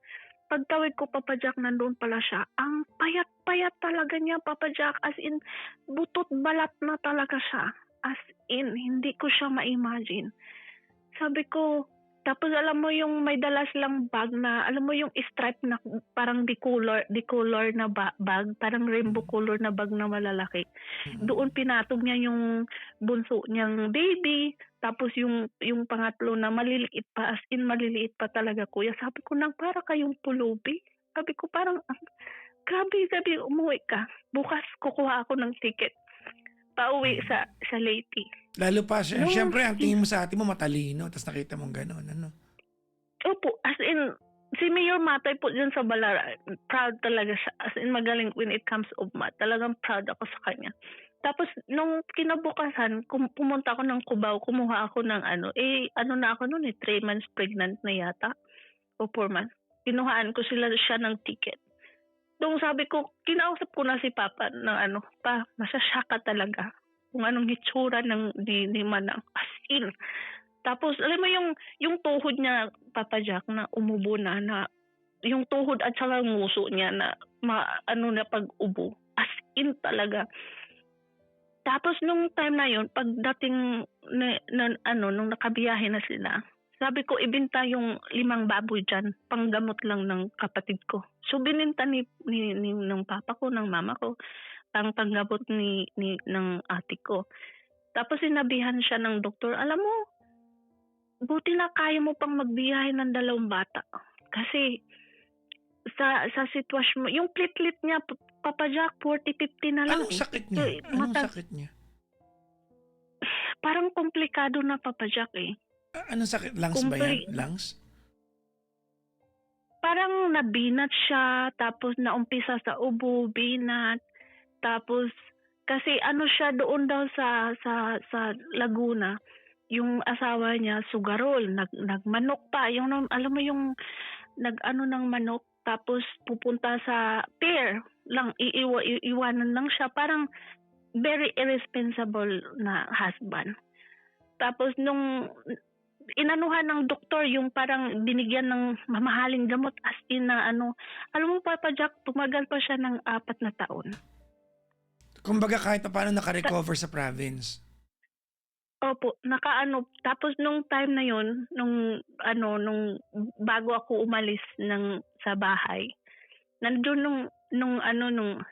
Pagtawid ko, Papa Jack, nandoon pala siya. Ang payat-payat talaga niya, Papa Jack. As in, butot balat na talaga siya. As in, hindi ko siya ma-imagine. Sabi ko, tapos alam mo yung may dala silang bag na, alam mo yung stripe na parang decolor na bag, parang rainbow color na bag na malalaki. Doon pinatog niya yung bunso niyang baby, tapos yung pangatlo na maliliit pa, as in maliliit pa talaga kuya. Sabi ko nang para kayong pulubi. Sabi ko parang Gabi-gabi umuwi ka. Bukas kukuha ako ng ticket. Pauwi sa Leyte. Lalo pa siya, Nung syempre ang tingin mo sa ate mo matalino, tapos nakita mong gano'n, ano? Opo, as in, si Mayor Matay po dyan sa Balara, proud talaga siya. As in, magaling when it comes of math. Talagang proud ako sa kanya. Tapos, nung kinabukasan, pumunta ako ng Cubao, kumuha ako ng ano na ako noon 3 months pregnant na yata, o 4 months. Kinuhaan ko siya ng ticket. Nung sabi ko, kinausap ko na si Papa ng pa, masasya ka talaga. Kung anong hitsura ni Manang. As in, tapos, alam mo yung tuhod niya, Papa Jack, na umubo na yung tuhod at saka nguso niya na na pag-ubo. As in talaga. Tapos, nung time na yun, pagdating nung nakabiyahe na sila, sabi ko, ibinta yung 5 baboy dyan, panggamot lang ng kapatid ko. So, bininta ng papa ko, ng mama ko, panggamot ng ate ko. Tapos, sinabihan siya ng doktor, alam mo, buti na kaya mo pang magbiyahe ng 2 bata. Kasi sa sitwasyon mo, yung platelet niya, Papa Jack, 40-50 na lang. Anong sakit niya? Anong sakit niya? Parang komplikado na, Papa Jack eh. Anong sakit? Lungs ba yan? Lungs? Parang nabinat siya, tapos naumpisa sa ubo, binat. Tapos, kasi siya doon daw sa Laguna, yung asawa niya, sugarol, nagmanok pa. Yung, alam mo yung ng manok, tapos pupunta sa pier lang, iwanan lang siya. Parang very irresponsible na husband. Tapos nung inanuhan ng doktor, yung parang binigyan ng mamahaling gamot, as in na alam mo, Papa Jack, tumagal pa siya ng 4 na taon. Kumbaga kahit pa paano naka-recover sa province. Opo, tapos nung time na yun, nung bago ako umalis sa bahay, nandun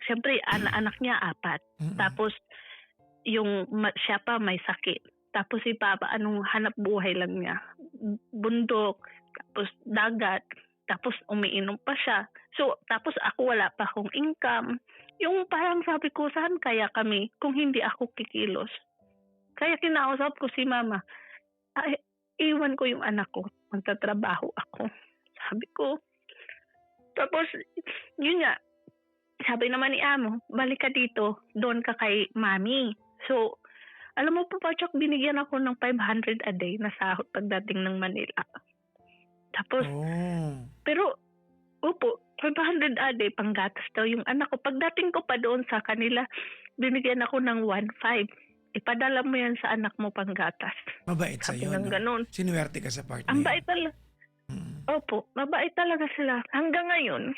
siyempre anak niya 4. Tapos siya pa may sakit. Tapos si Papa, hanap buhay lang niya. Bundok, tapos dagat, tapos umiinom pa siya. So, tapos ako wala pa akong income. Yung parang sabi ko, saan kaya kami kung hindi ako kikilos? Kaya kinausap ko si Mama, iwan ko yung anak ko, magtatrabaho ako. Sabi ko. Tapos, yun nga, sabi naman ni Amo, balik ka dito, doon ka kay Mami. So, alam mo po, Pachok, binigyan ako ng 500 a day na sahod pagdating ng Manila. Tapos, pero, opo, 500 a day, panggatas daw yung anak ko. Pagdating ko pa doon sa kanila, binigyan ako ng 1.5. Ipadala mo yan sa anak mo panggatas. Mabait sa'yo, no? Ganun. Sinuwerte ka sa part Ang bait talaga. Opo, mabait talaga sila. Hanggang ngayon.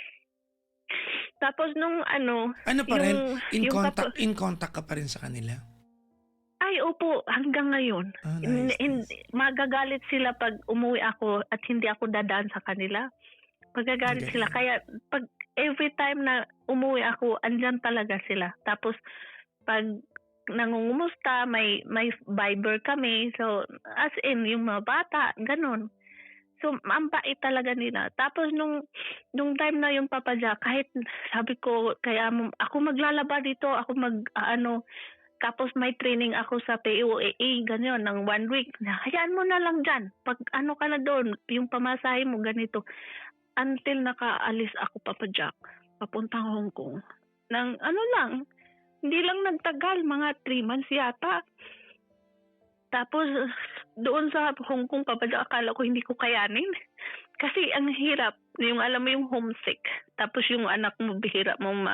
Tapos nung Ano pa rin? In contact ka pa rin sa kanila? Ay, opo, hanggang ngayon. Nice. Magagalit sila pag umuwi ako at hindi ako dadaan sa kanila. Magagalit sila. Kaya pag every time na umuwi ako, andyan talaga sila. Tapos pag nangungumusta, may Viber kami. So, as in, yung mga bata, ganun. So, ang bait talaga nila. Tapos, nung time na yung Papa Jack, kahit sabi ko, kaya ako maglalaba dito, ako tapos may training ako sa PUAA, ganyan, ng 1 week. Hayaan mo na lang dyan. Pag ka na doon, yung pamasahe mo, ganito. Until nakaalis ako, Papa Jack, papuntang Hong Kong. Nang lang, hindi lang nagtagal, mga 3 months yata. Tapos, doon sa Hong Kong, Papa Jack, akala ko hindi ko kayanin. Kasi ang hirap, yung alam mo yung homesick. Tapos yung anak mo, bihira mong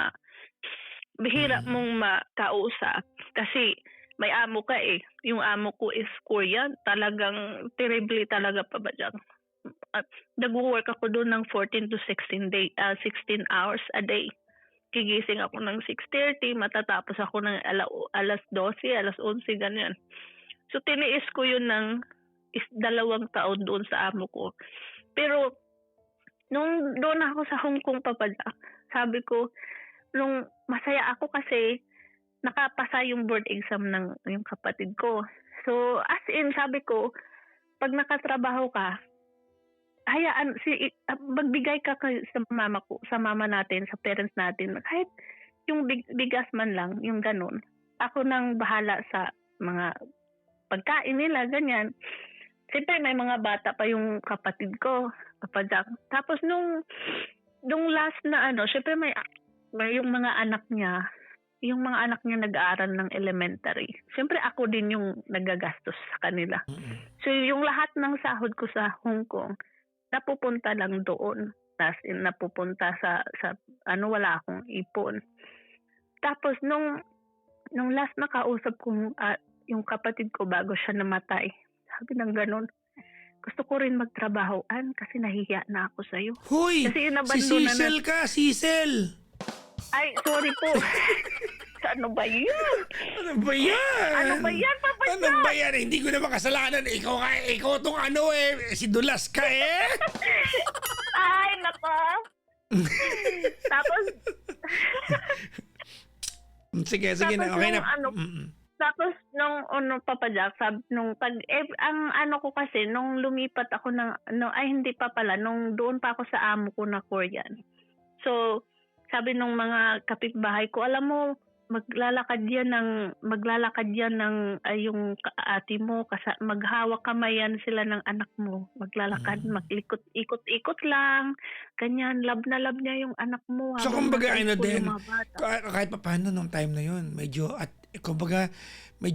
makausap. Kasi may amo ka eh. Yung amo ko is Korean. Talagang terribly talaga, Papa Jack. Nag-work ako doon ng 14 to 16 hours a day. Gigising ako ng 6:30, matatapos ako ng alas 12, alas 11, ganyan. So, tiniis ko yun ng 2 taon doon sa amo ko. Pero, nung doon ako sa Hong Kong, Papa Jack, sabi ko, nung masaya ako kasi nakapasa yung board exam ng yung kapatid ko. So, as in, sabi ko, pag nakatrabaho ka, hayaan magbigay ka sa mama ko, sa mama natin, sa parents natin. Kahit yung bigas man lang, yung ganun. Ako nang bahala sa mga pagkain nila, ganyan. Siyempre may mga bata pa yung kapatid ko, Papa Jack. Tapos nung last na siyempre may yung mga anak niya, nag-aaral ng elementary. Siyempre ako din yung nagagastos sa kanila. So yung lahat ng sahod ko sa Hong Kong, napupunta lang doon. Tapos napupunta sa wala akong ipon. Tapos nung last na kausap ko yung kapatid ko bago siya namatay, sabi ng ganun, gusto ko rin magtrabahoan kasi nahihiya na ako sa'yo. Hoy! Kasi Si Cecil ka, Cecil! Ay, sorry po. Ano ba yan? Ano ba yan? Papa Jack? Ano ba yan? Hindi ko na makasalanan. Ikaw tong si Dulas ka eh. Ay, nako. Tapos, sige na. Okay na. Tapos nung Papa Jack, ang ko kasi nung lumipat ako hindi pa pala, nung doon pa ako sa amo ko na Korean. So, sabi nung mga kapitbahay ko, alam mo, maglalakad yan ng yung ate mo, maghawak kamay yan sila ng anak mo, maglalakad, ikot-ikot lang, ganyan, love na love niya yung anak mo. So kumbaga din, kahit pa paano nung time na yun, medyo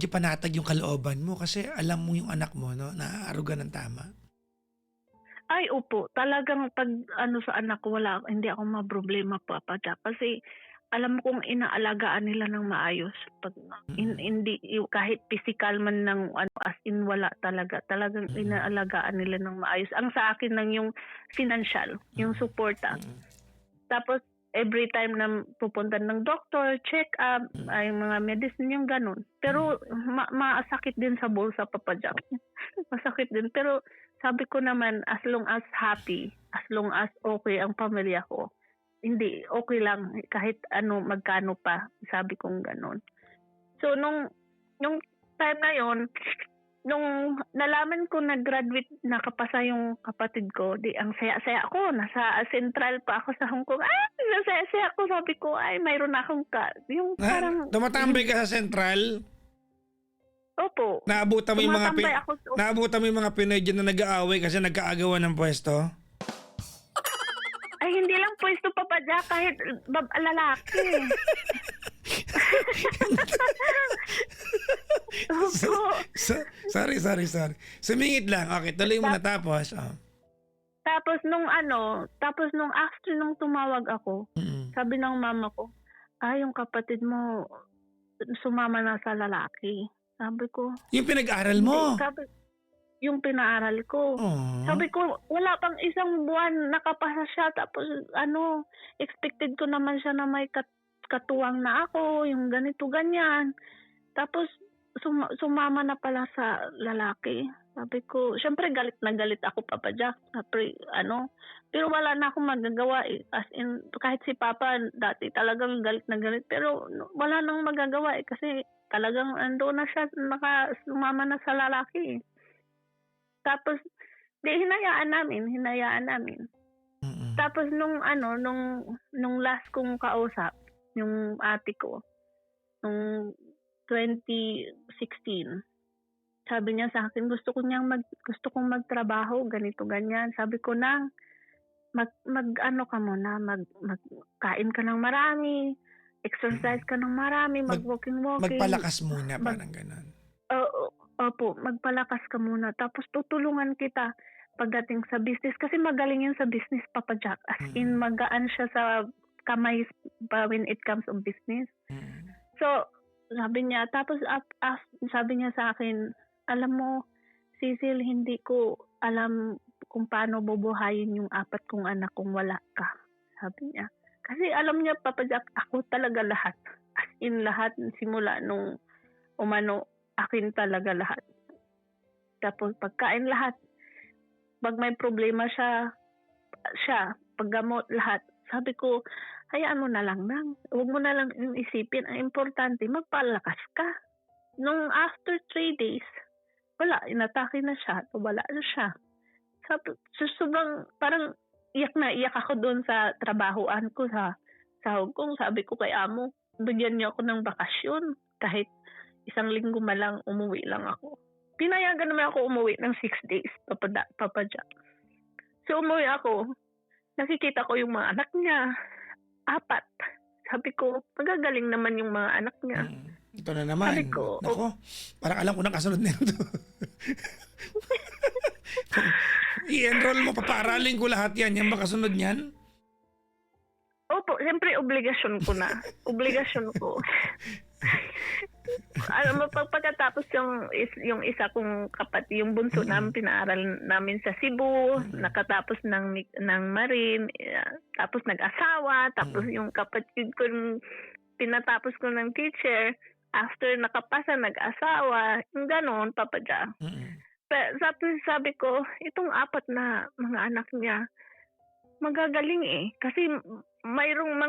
panatag yung kalooban mo kasi alam mo yung anak mo, no, naaaruga ng tama. Ay, opo. Talagang pag sa anak ko, hindi ako maproblema, Papa Jack. Kasi alam mo kung inaalagaan nila ng maayos. Pag, hindi, kahit physical man ng as in wala talaga. Talagang inaalagaan nila ng maayos. Ang sa akin lang yung financial, yung suporta. Tapos, every time na pupunta ng doctor, check up, ay mga medicine, yung ganun. Pero, masakit din sa bulsa, Papa Jack. Masakit din. Pero, sabi ko naman, as long as happy, as long as okay ang pamilya ko, hindi, okay lang, kahit magkano pa, sabi kong ganun. So, nung time na yon, nung nalaman ko nag-graduate, nakapasa yung kapatid ko, ang saya-saya ako, nasa central pa ako sa Hong Kong, nasaya-saya ako, sabi ko, mayroon akong yung parang... Tumatambay ka sa central? Opo. Naabutan mo yung mga Pinoy dyan na nag-aaway kasi nagkaagawan ng pwesto? Ay, hindi lang pwesto, Papa Jack, kahit lalaki. Sorry. Sumingit lang. Okay, tuloy mo na tapos. Tapos nung after nung tumawag ako, sabi ng mama ko, yung kapatid mo sumama na sa lalaki. Sabi ko, yung pinag-aral mo? Yung pinaaral ko. Sabi ko, wala pang isang buwan nakapasa siya. Tapos expected ko naman siya na may katuwang na ako, yung ganito, ganyan. Tapos sumama na pala sa lalaki. Sabi ko, syempre galit na galit ako, Papa Jack. Pero wala na akong magagawa eh. As in, kahit si Papa dati talagang galit na galit. Pero wala nang magagawa eh. Kasi talagang ando na siya, sumama na sa lalaki. Tapos, hinayaan namin. Tapos nung last kong kausap, yung ate ko, nung 2016, sabi niya sa akin, gusto kong magtrabaho, ganito, ganyan. Sabi ko ka muna, magkain ka ng marami, exercise ka ng marami, mag-walking. Magpalakas muna, parang ganon. Opo, magpalakas ka muna. Tapos tutulungan kita pagdating sa business. Kasi magaling yan sa business, Papa Jack. As in, magaan siya sa kamay when it comes to business. So, sabi niya, tapos sabi niya sa akin, alam mo, Cecil, hindi ko alam kung paano bubuhayin yung 4 kong anak kung wala ka. Sabi niya. Kasi alam niya, Papa Jack, ako talaga lahat. As in lahat, simula nung akin talaga lahat. Tapos pagkain lahat. Pag may problema siya, paggamot lahat. Sabi ko, hayaan mo na lang nang. Huwag mo na lang isipin. Ang importante, magpalakas ka. Nung after 3 days, wala, inatake na siya. Wala na siya. Sobrang parang iyak na iyak ako doon sa trabahoan ko sa Hong Kong. Sabi ko kay amo, bigyan niyo ako ng bakasyon. Kahit 1 linggo man lang, umuwi lang ako. Pinayagan naman ako umuwi ng 6 days, Papa Jack. So umuwi ako, nakikita ko yung mga anak niya, 4. Sabi ko, magagaling naman yung mga anak niya. Ito na naman. Sabi ko, Nako, parang alam ko na kasunod na ito. I-enroll mo, papaaralin ko lahat yan. Yan ba kasunod niyan? Opo, siyempre obligasyon ko na. Obligasyon ko. Pagkatapos yung isa kong kapatid, yung bunso namin, pinaaral namin sa Cebu, nakatapos ng Marine, tapos nag-asawa, tapos yung kapatid ko, pinatapos ko ng teacher, after nakapasa, nag-asawa, yung ganon, Papa Jack. Sabi ko, itong 4 na mga anak niya, magagaling eh. Kasi mayroong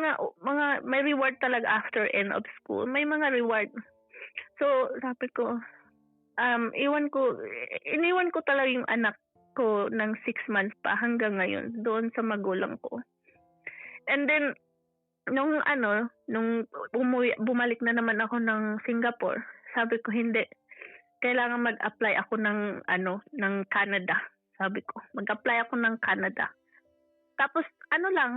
may reward talaga after end of school. May mga reward. So, sabi ko, iniwan ko talaga yung anak ko ng 6 months pa hanggang ngayon doon sa magulang ko. And then, nung bumalik na naman ako ng Singapore, sabi ko hindi. Kailangan mag-apply ako ng Canada. Sabi ko, mag-apply ako ng Canada. Tapos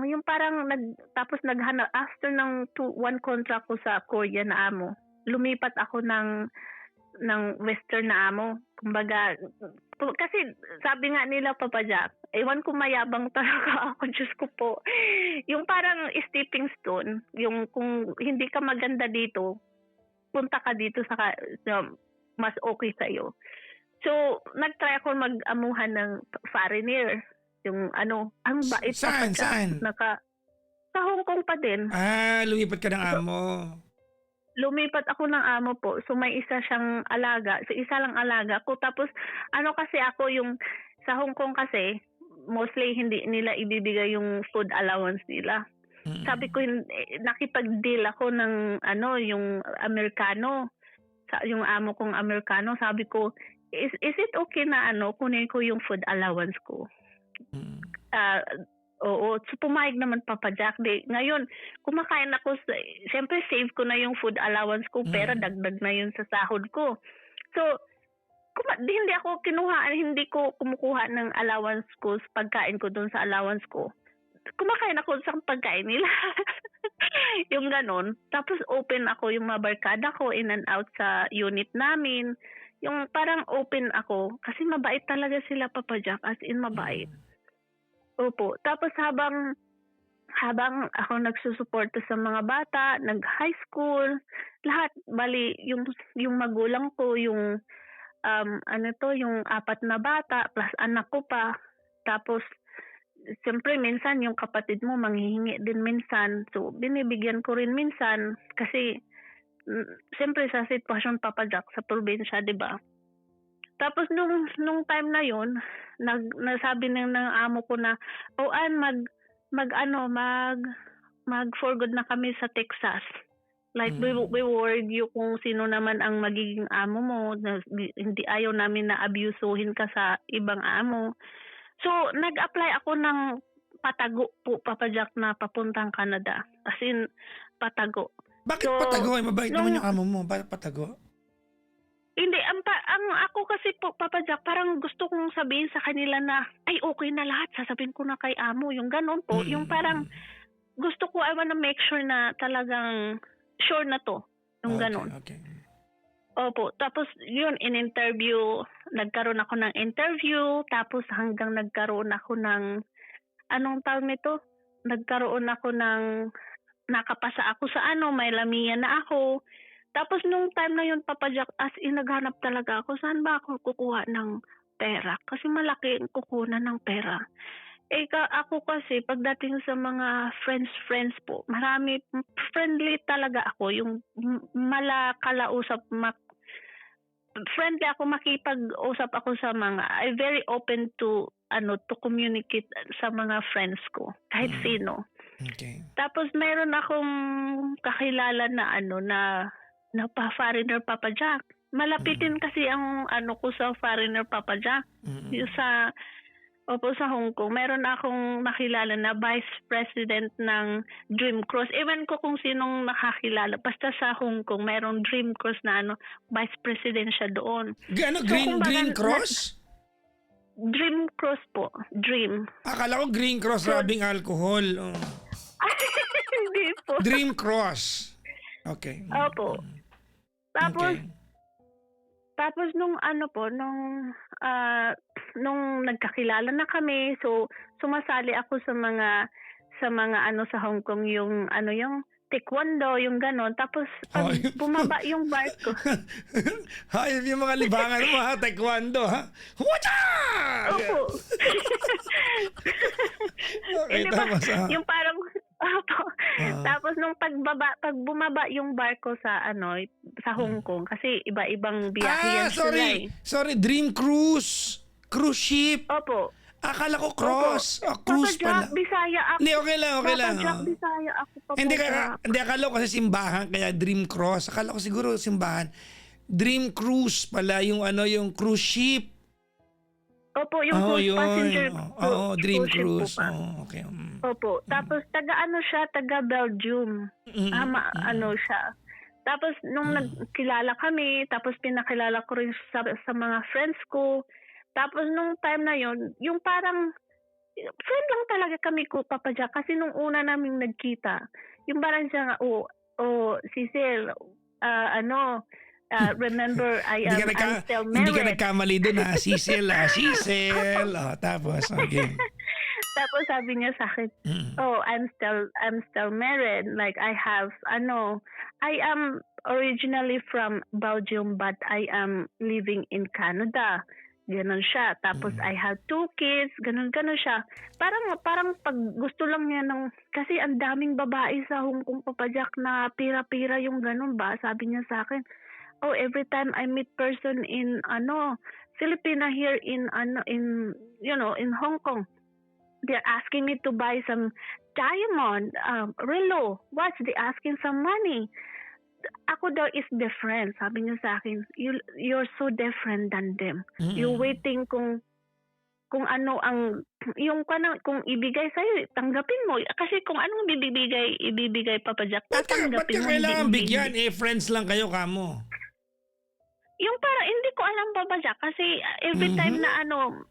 yung parang naghanap after ng 1 contract ko sa Korea na amo. Lumipat ako ng Western na amo. Kumbaga, kasi sabi nga nila, Papa Jack, ewan ko mayabang talaga ako, Diyos ko po. Yung parang stepping stone, yung kung hindi ka maganda dito, punta ka dito sa mas okay sa'yo. So, nag-try ako mag-amuhan ng foreigner. Yung ang bait. Saan? Sa Hong Kong pa din. Lumipat ka ng amo. Lumipat ako ng amo po. So may isa siyang alaga. So isa lang alaga ko. Tapos kasi ako yung sa Hong Kong kasi mostly hindi nila ibibigay yung food allowance nila. Sabi ko nakipag-deal ako ng yung Amerikano. Yung amo kong Amerikano. Sabi ko is it okay na kunin ko yung food allowance ko? Oo, so pumayag naman Papa Jack. Ngayon, kumakain ako, siyempre save ko na yung food allowance ko, pero dagdag na yun sa sahod ko. So, hindi ko kumukuha ng allowance ko sa pagkain ko doon sa allowance ko. Kumakain ako sa pagkain nila. Yung ganon. Tapos open ako yung mga barkada ko in and out sa unit namin. Yung parang open ako. Kasi mabait talaga sila Papa Jack. As in mabait. Opo. Tapos habang ako nagsusuporta sa mga bata, nag-high school, lahat, bali, yung magulang ko, yung, yung 4 na bata, plus anak ko pa. Tapos, siyempre, minsan, yung kapatid mo, manghihingi din minsan. So, binibigyan ko rin minsan. Kasi, siyempre, sa sitwasyon, Papa Jack, sa probinsya, di ba? Tapos nung time na yon, nasabi ng amo ko na, mag for good na kami sa Texas. Like we worried you kung sino naman ang magiging amo mo, na hindi ayaw namin na abusuhin ka sa ibang amo. So nag-apply ako ng patago po, Papa Jack, na papuntang Canada. As in patago. Bakit patago? Mabait naman yung amo mo. Bakit patago? Hindi, ang ako kasi po, Papa Jack, parang gusto kong sabihin sa kanila na, ay okay na lahat, sasabihin ko na kay amo, yung ganon po. Yung parang, gusto ko, I wanna make sure na talagang sure na to, yung ganon. Okay. Opo, tapos yun, nagkaroon ako ng interview, tapos hanggang nagkaroon ako ng, anong tawag nito? Nagkaroon ako ng, nakapasa ako sa may lamian na ako. Tapos nung time na yun, Papa Jack, as in naghanap talaga ako, saan ba ako kukuha ng pera? Kasi malaki ang kukunan ng pera. Ako kasi, pagdating sa mga friends po, marami, friendly talaga ako. Yung friendly ako, makipag-usap ako sa mga, I'm very open to communicate sa mga friends ko, kahit sino. Okay. Tapos mayroon akong kakilala na pa-foreigner Papa Jack. Malapitin kasi ang ko sa foreigner Papa Jack. Yung sa Opo, sa Hong Kong. Meron akong nakilala na Vice President ng Dream Cross. Ewan ko kung sinong nakakilala. Basta sa Hong Kong, merong Dream Cross na Vice President siya doon. Ano, Green Cross? Dream Cross po. Dream. Akala ko Green Cross rabing alcohol. Oh. Hindi po. Dream Cross. Okay. Opo. Tapos, Okay. Tapos nung nung nagkakilala na kami, so sumasali ako sa mga sa Hong Kong yung taekwondo, yung ganon. Tapos pag bumaba yung barko. Hayop yung mga libangan mo ha, taekwondo ha. Wacha! Opo. Okay, Hindi ba, tapos yung parang opo. Tapos nung pag bumaba yung barko sa Hong Kong kasi iba-ibang biyahe yan sila eh. Sorry, Dream Cruise. Cruise ship. Opo. Akala ko cross. Cruise Papa pala. Jack, Bisaya ako. Hindi, okay lang. Papa Jack, Bisaya ako. Papa Hindi, Jack. akala ko kasi simbahan, kaya Dream Cross. Akala ko siguro simbahan. Dream Cruise pala, yung yung cruise ship. Opo, yung cruise passenger. Dream cruise ship Cruise. po pa. Okay. Opo. Tapos taga Belgium. Siya. Tapos nung nagkilala kami, tapos pinakilala ko rin sa mga friends ko. Tapos nung time na yon, yung parang friend lang talaga kami ko, Papa Jack. Kasi nung una naming nagkita, yung parang siya nga, Cecil, remember I'm still married. Hindi ka nagkamali doon ha, Cecil. Cecil. Tapos, okay. Tapos sabi niya sa akin, I'm still married. Like I am originally from Belgium but I am living in Canada. Ganon siya. Tapos I have 2 kids. Ganon siya. Parang pag gusto lang niya kasi ang daming babae sa Hong Kong, Papa Jack, na pira-pira yung ganon ba? Sabi niya sa akin, every time I meet person in Filipina here in Hong Kong, they're asking me to buy some diamond, relo. What? They asking some money. Ako daw is different. Sabi niya sa akin, you're so different than them. You're waiting kung ano ang kung ibigay sa'yo, tanggapin mo. Kasi kung anong ibibigay Papa Jack, tanggapin mo. Ba't ka kailangan bigyan? Friends lang kayo kamo. Yung hindi ko alam, Papa Jack, kasi every time na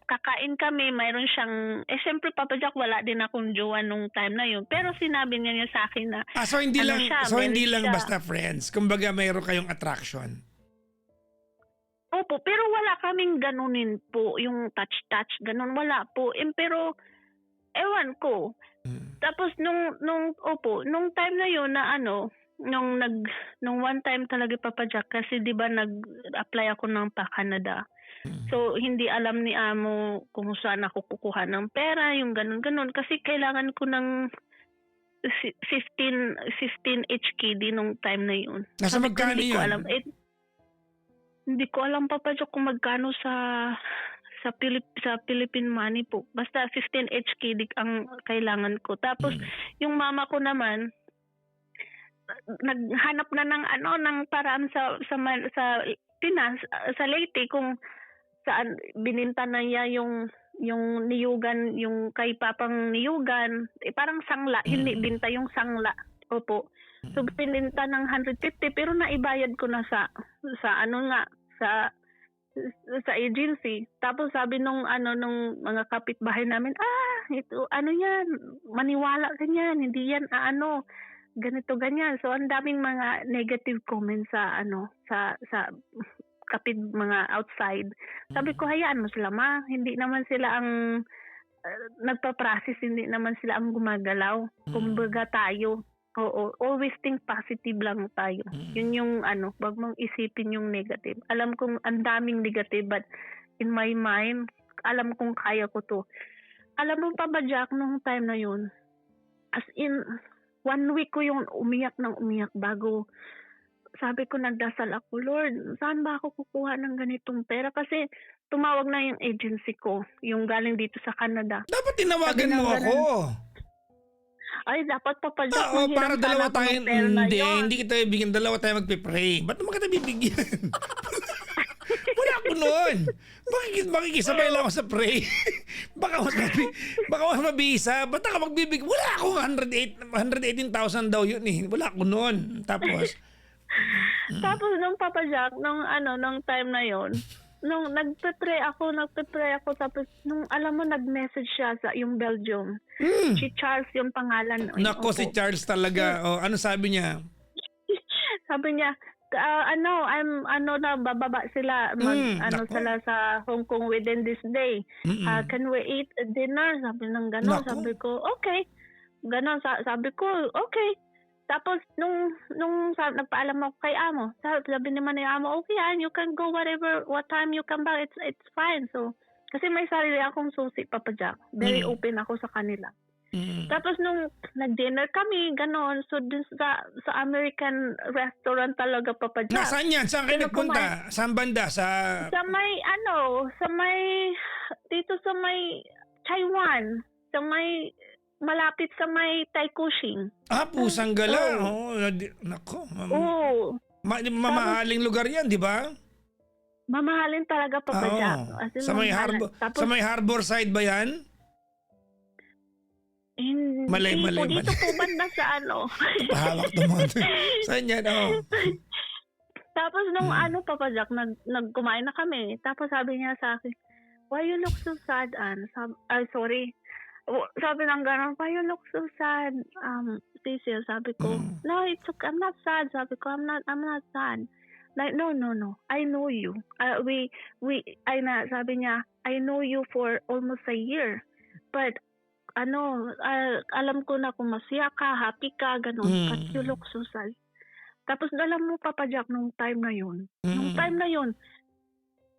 kakain kami, mayroon siyang, syempre Papa Jack, wala din akong jowa nung time na yun. Pero sinabi niya sa akin na, so hindi lang siya. basta friends. Kumbaga mayroon kayong attraction. Opo, pero wala kaming ganunin po, yung touch, ganun, wala po. Pero, ewan ko. Tapos nung time na yun na nung one time talaga, Papa Jack, kasi di ba nag-apply ako ng pa-Canada. So hindi alam ni Amo kung saan ako kukuha ng pera, yung ganun. Kasi kailangan ko ng 15 HKD nung time na yun. Nasa magkano yun? Hindi ko alam, Papa Jack, kung magkano sa Philippine money po. Basta 15 HKD ang kailangan ko. Tapos yung mama ko naman, naghanap na ng paraan sa Pinas, sa Leyte, kung saan bininta na niya yung niyugan, yung kay papang niyugan, parang sangla, hindi binta yung sangla. Opo. So bininta ng 150, pero naibayad ko na sa agency. Tapos sabi nung mga kapitbahay namin, ito yan, maniwala ka niyan, hindi yan ganito ganyan. So ang daming mga negative comments sa mga outside. Sabi ko, hayaan mo sila, ma. Hindi naman sila ang nagpa-process, hindi naman sila ang gumagalaw. Kumbaga tayo. Oo, always think positive lang tayo. Yun yung wag mong isipin yung negative. Alam kong ang daming negative, but in my mind, alam kong kaya ko to. Alam mo pa ba, Jack, nung time na yun, as in 1 week ko yung umiyak bago, sabi ko, nagdasal ako, Lord, saan ba ako kukuha ng ganitong pera? Kasi tumawag na yung agency ko, yung galing dito sa Canada. Dapat tinawagan mo ako. Ay, dapat papadyak. Para dalawa tayo, hindi kita bibigyan, dalawa tayo magpipray. Ba't naman kita bibigyan? Wala ko noon. Makikisabay lang ako sa pray. baka mas mabisa. Ba't ka magbibig? Wala akong 118,000 daw yun eh. Wala ako noon. Tapos nung Papa Jack, nung time na yon, nung nagpe-pray ako, tapos nung alam mo, nag-message siya sa yung Belgium. Si Charles yung pangalan. Nako, si Charles talaga. Ano sabi niya? Sabi niya, bababa sila, sila sa Hong Kong within this day. Can we eat dinner? Sabi ng gano'n. Sabi ko, okay. Gano'n, sabi ko, okay. Tapos, nung nagpaalam ako kay Amo, sabi naman ni Amo, okay, you can go what time you come back, it's fine. So, kasi may sarili akong susi, Papa Jack. Very open ako sa kanila. Tapos nung nag-dinner kami, gano'n, so dun sa American restaurant talaga, Papa Jack. Nasaan yan? Saan kayo nagpunta? Saan banda? Sa dito sa may Taiwan, malapit sa may Taikushing. Pusang gala. Nako. Mamahaling lugar yan, di ba? Mamahalin talaga, Papa Jack. Sa may harbor side ba yan? Malay. Dito po banda sa Pahawak naman. Saan yan? Tapos nung Papa Jack, nagkumain na kami. Tapos sabi niya sa akin, why you look so sad, Ann? Sorry. Sabi ng gano'n, why you look so sad? Cecil, sabi ko, no, it's okay. I'm not sad. Sabi ko, I'm not sad. Like, no. I know you. Sabi niya, I know you for almost a year. But, alam ko na kung masaya ka, happy ka, gano'n. But you look so sad. Tapos, alam mo, Papa Jack, nung time na yun,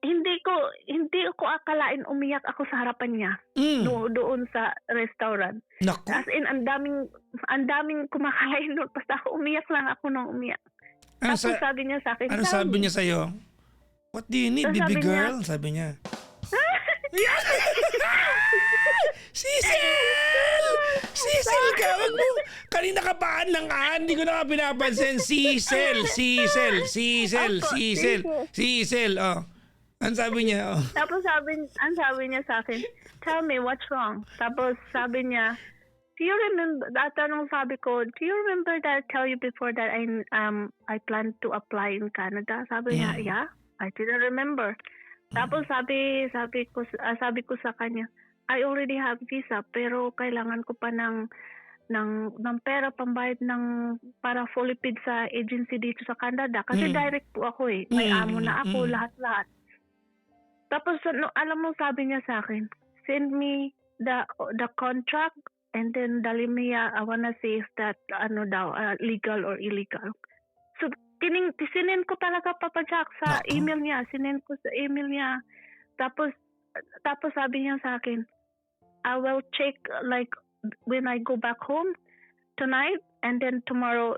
hindi ko akalain umiyak ako sa harapan niya doon sa restaurant. Naku. As in, ang daming kumakain doon. Basta ako umiyak lang ako nung umiyak. Tapos sabi niya sa akin, ano sabi niya sa'yo? What do you need, baby girl? Sabi niya. Cecil ka! Wag mo! Kanina ka paan ng Ann, hindi ko na ka pinapansin. Cecil. Ano sabi niya? Tapos ang sabi niya sa akin, tell me what's wrong. Tapos sabi niya, do you remember, sabi ko, do you remember that I tell you before that I plan to apply in Canada? Sabi niya, yeah, I didn't remember. Tapos sabi ko sa kanya, I already have visa pero kailangan ko pa ng pera pambayad para fully paid sa agency dito sa Canada kasi direct po ako eh. May amo na ako, lahat-lahat. Tapos alam mo, sabi niya sa akin, send me the contract and then dali niya, I wanna see if that legal or illegal. So sinend ko talaga, Papa Jack, sa email niya. Sinend ko sa email niya. Tapos sabi niya sa akin, I will check like when I go back home tonight and then tomorrow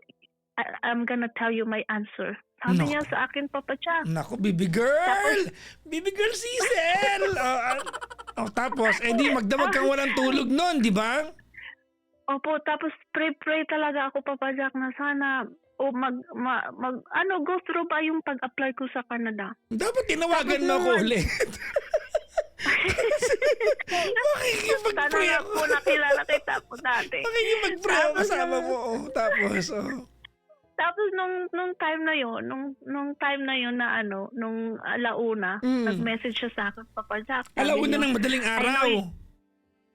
I'm gonna tell you my answer. Sabi niya sa akin, Papa Jack. Naku, baby girl! Baby girl, Cecil! Tapos, di magdamag kang walang tulog nun, di ba? Opo, tapos pray talaga ako, Papa Jack, na sana go through ba yung pag-apply ko sa Canada. Dapat tinawagan mo ako ulit. Makikipag-pray ako. Sana nakilala kita po dati. Makikipag-pray ako kasama mo. Tapos nung time na yon na nung alauna, nag-message siya sa akin, Papa Jack. Alauna ng madaling araw?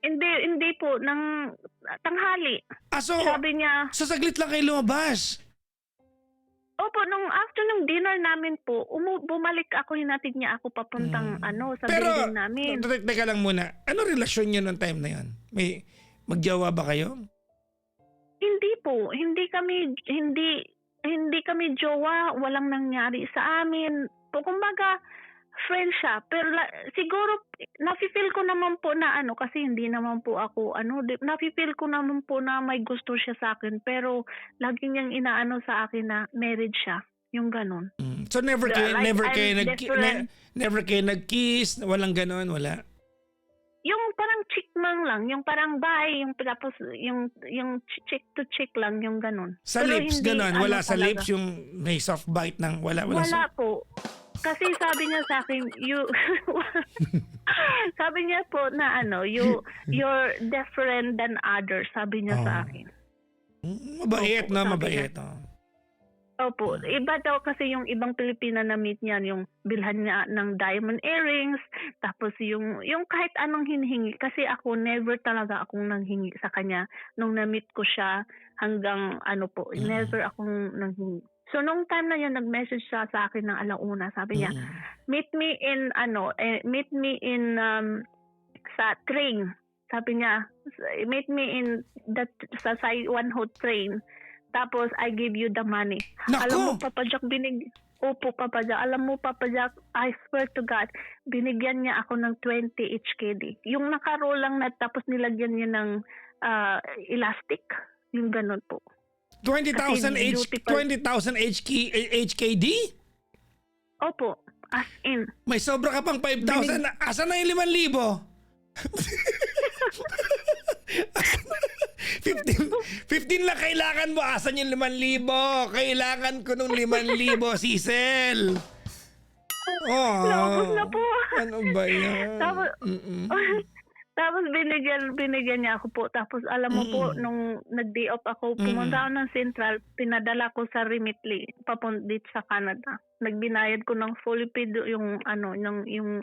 Hindi po, ng tanghali. Sabi niya, so saglit lang kayo lumabas? Opo, after nung dinner namin po, bumalik ako, hinatid niya ako papuntang sa building namin. Pero, teka lang muna, ano relasyon niyo noong time na yon? May magjawa ba kayo? Hindi po, hindi kami jowa, walang nangyari sa amin. Kumbaga, friend siya. Pero siguro, nafe-feel ko naman po na kasi hindi naman po ako, nafe-feel ko naman po na may gusto siya sa akin. Pero, lagi niyang inaano sa akin na married siya. Yung ganon. So, never kayo nag-kiss? Walang ganon? Wala? Yung parang chickmang lang, yung parang bye, tapos yung chick to chick lang, yung ganon. Sa pero lips, ganon? Wala sa lips yung may soft bite ng wala Wala po. kasi sabi niya sa akin, sabi niya po na you're different than others, sabi niya sa akin. Mabait Opo, na, sabi mabait. niya. Opo, iba daw kasi yung ibang Pilipina na meet niya, yung bilhan niya ng diamond earrings, tapos yung kahit anong hinihingi. Kasi ako, never talaga akong nanghingi sa kanya nung na-meet ko siya hanggang never akong nanghingi. So nung time na yun, nag-message siya sa akin ng alauna, sabi niya, meet me in sa train. Sabi niya, meet me in sa Saiwan Ho train. Tapos, I give you the money. Nako! Alam mo, Papa Jack, Opo, Papa Jack. Alam mo, Papa Jack, I swear to God, binigyan niya ako ng 20 HKD. Yung nakaroll lang na tapos nilagyan niya ng elastic. Yung ganun po. 20,000 HKD? Opo, as in. May sobra ka pang 5,000. Asa na yung 5,000? 15 lang kailangan mo. Asan yung 5,000? Kailangan ko nung 5,000, Sisel. Naubos na po. Ano ba yan? Tapos binigyan niya ako po. Tapos alam mo po, nung nag-day off ako, pumunta ako ng Central, pinadala ko sa Remitly, papunta dito sa Canada. Nagbinayad ko ng fully paid yung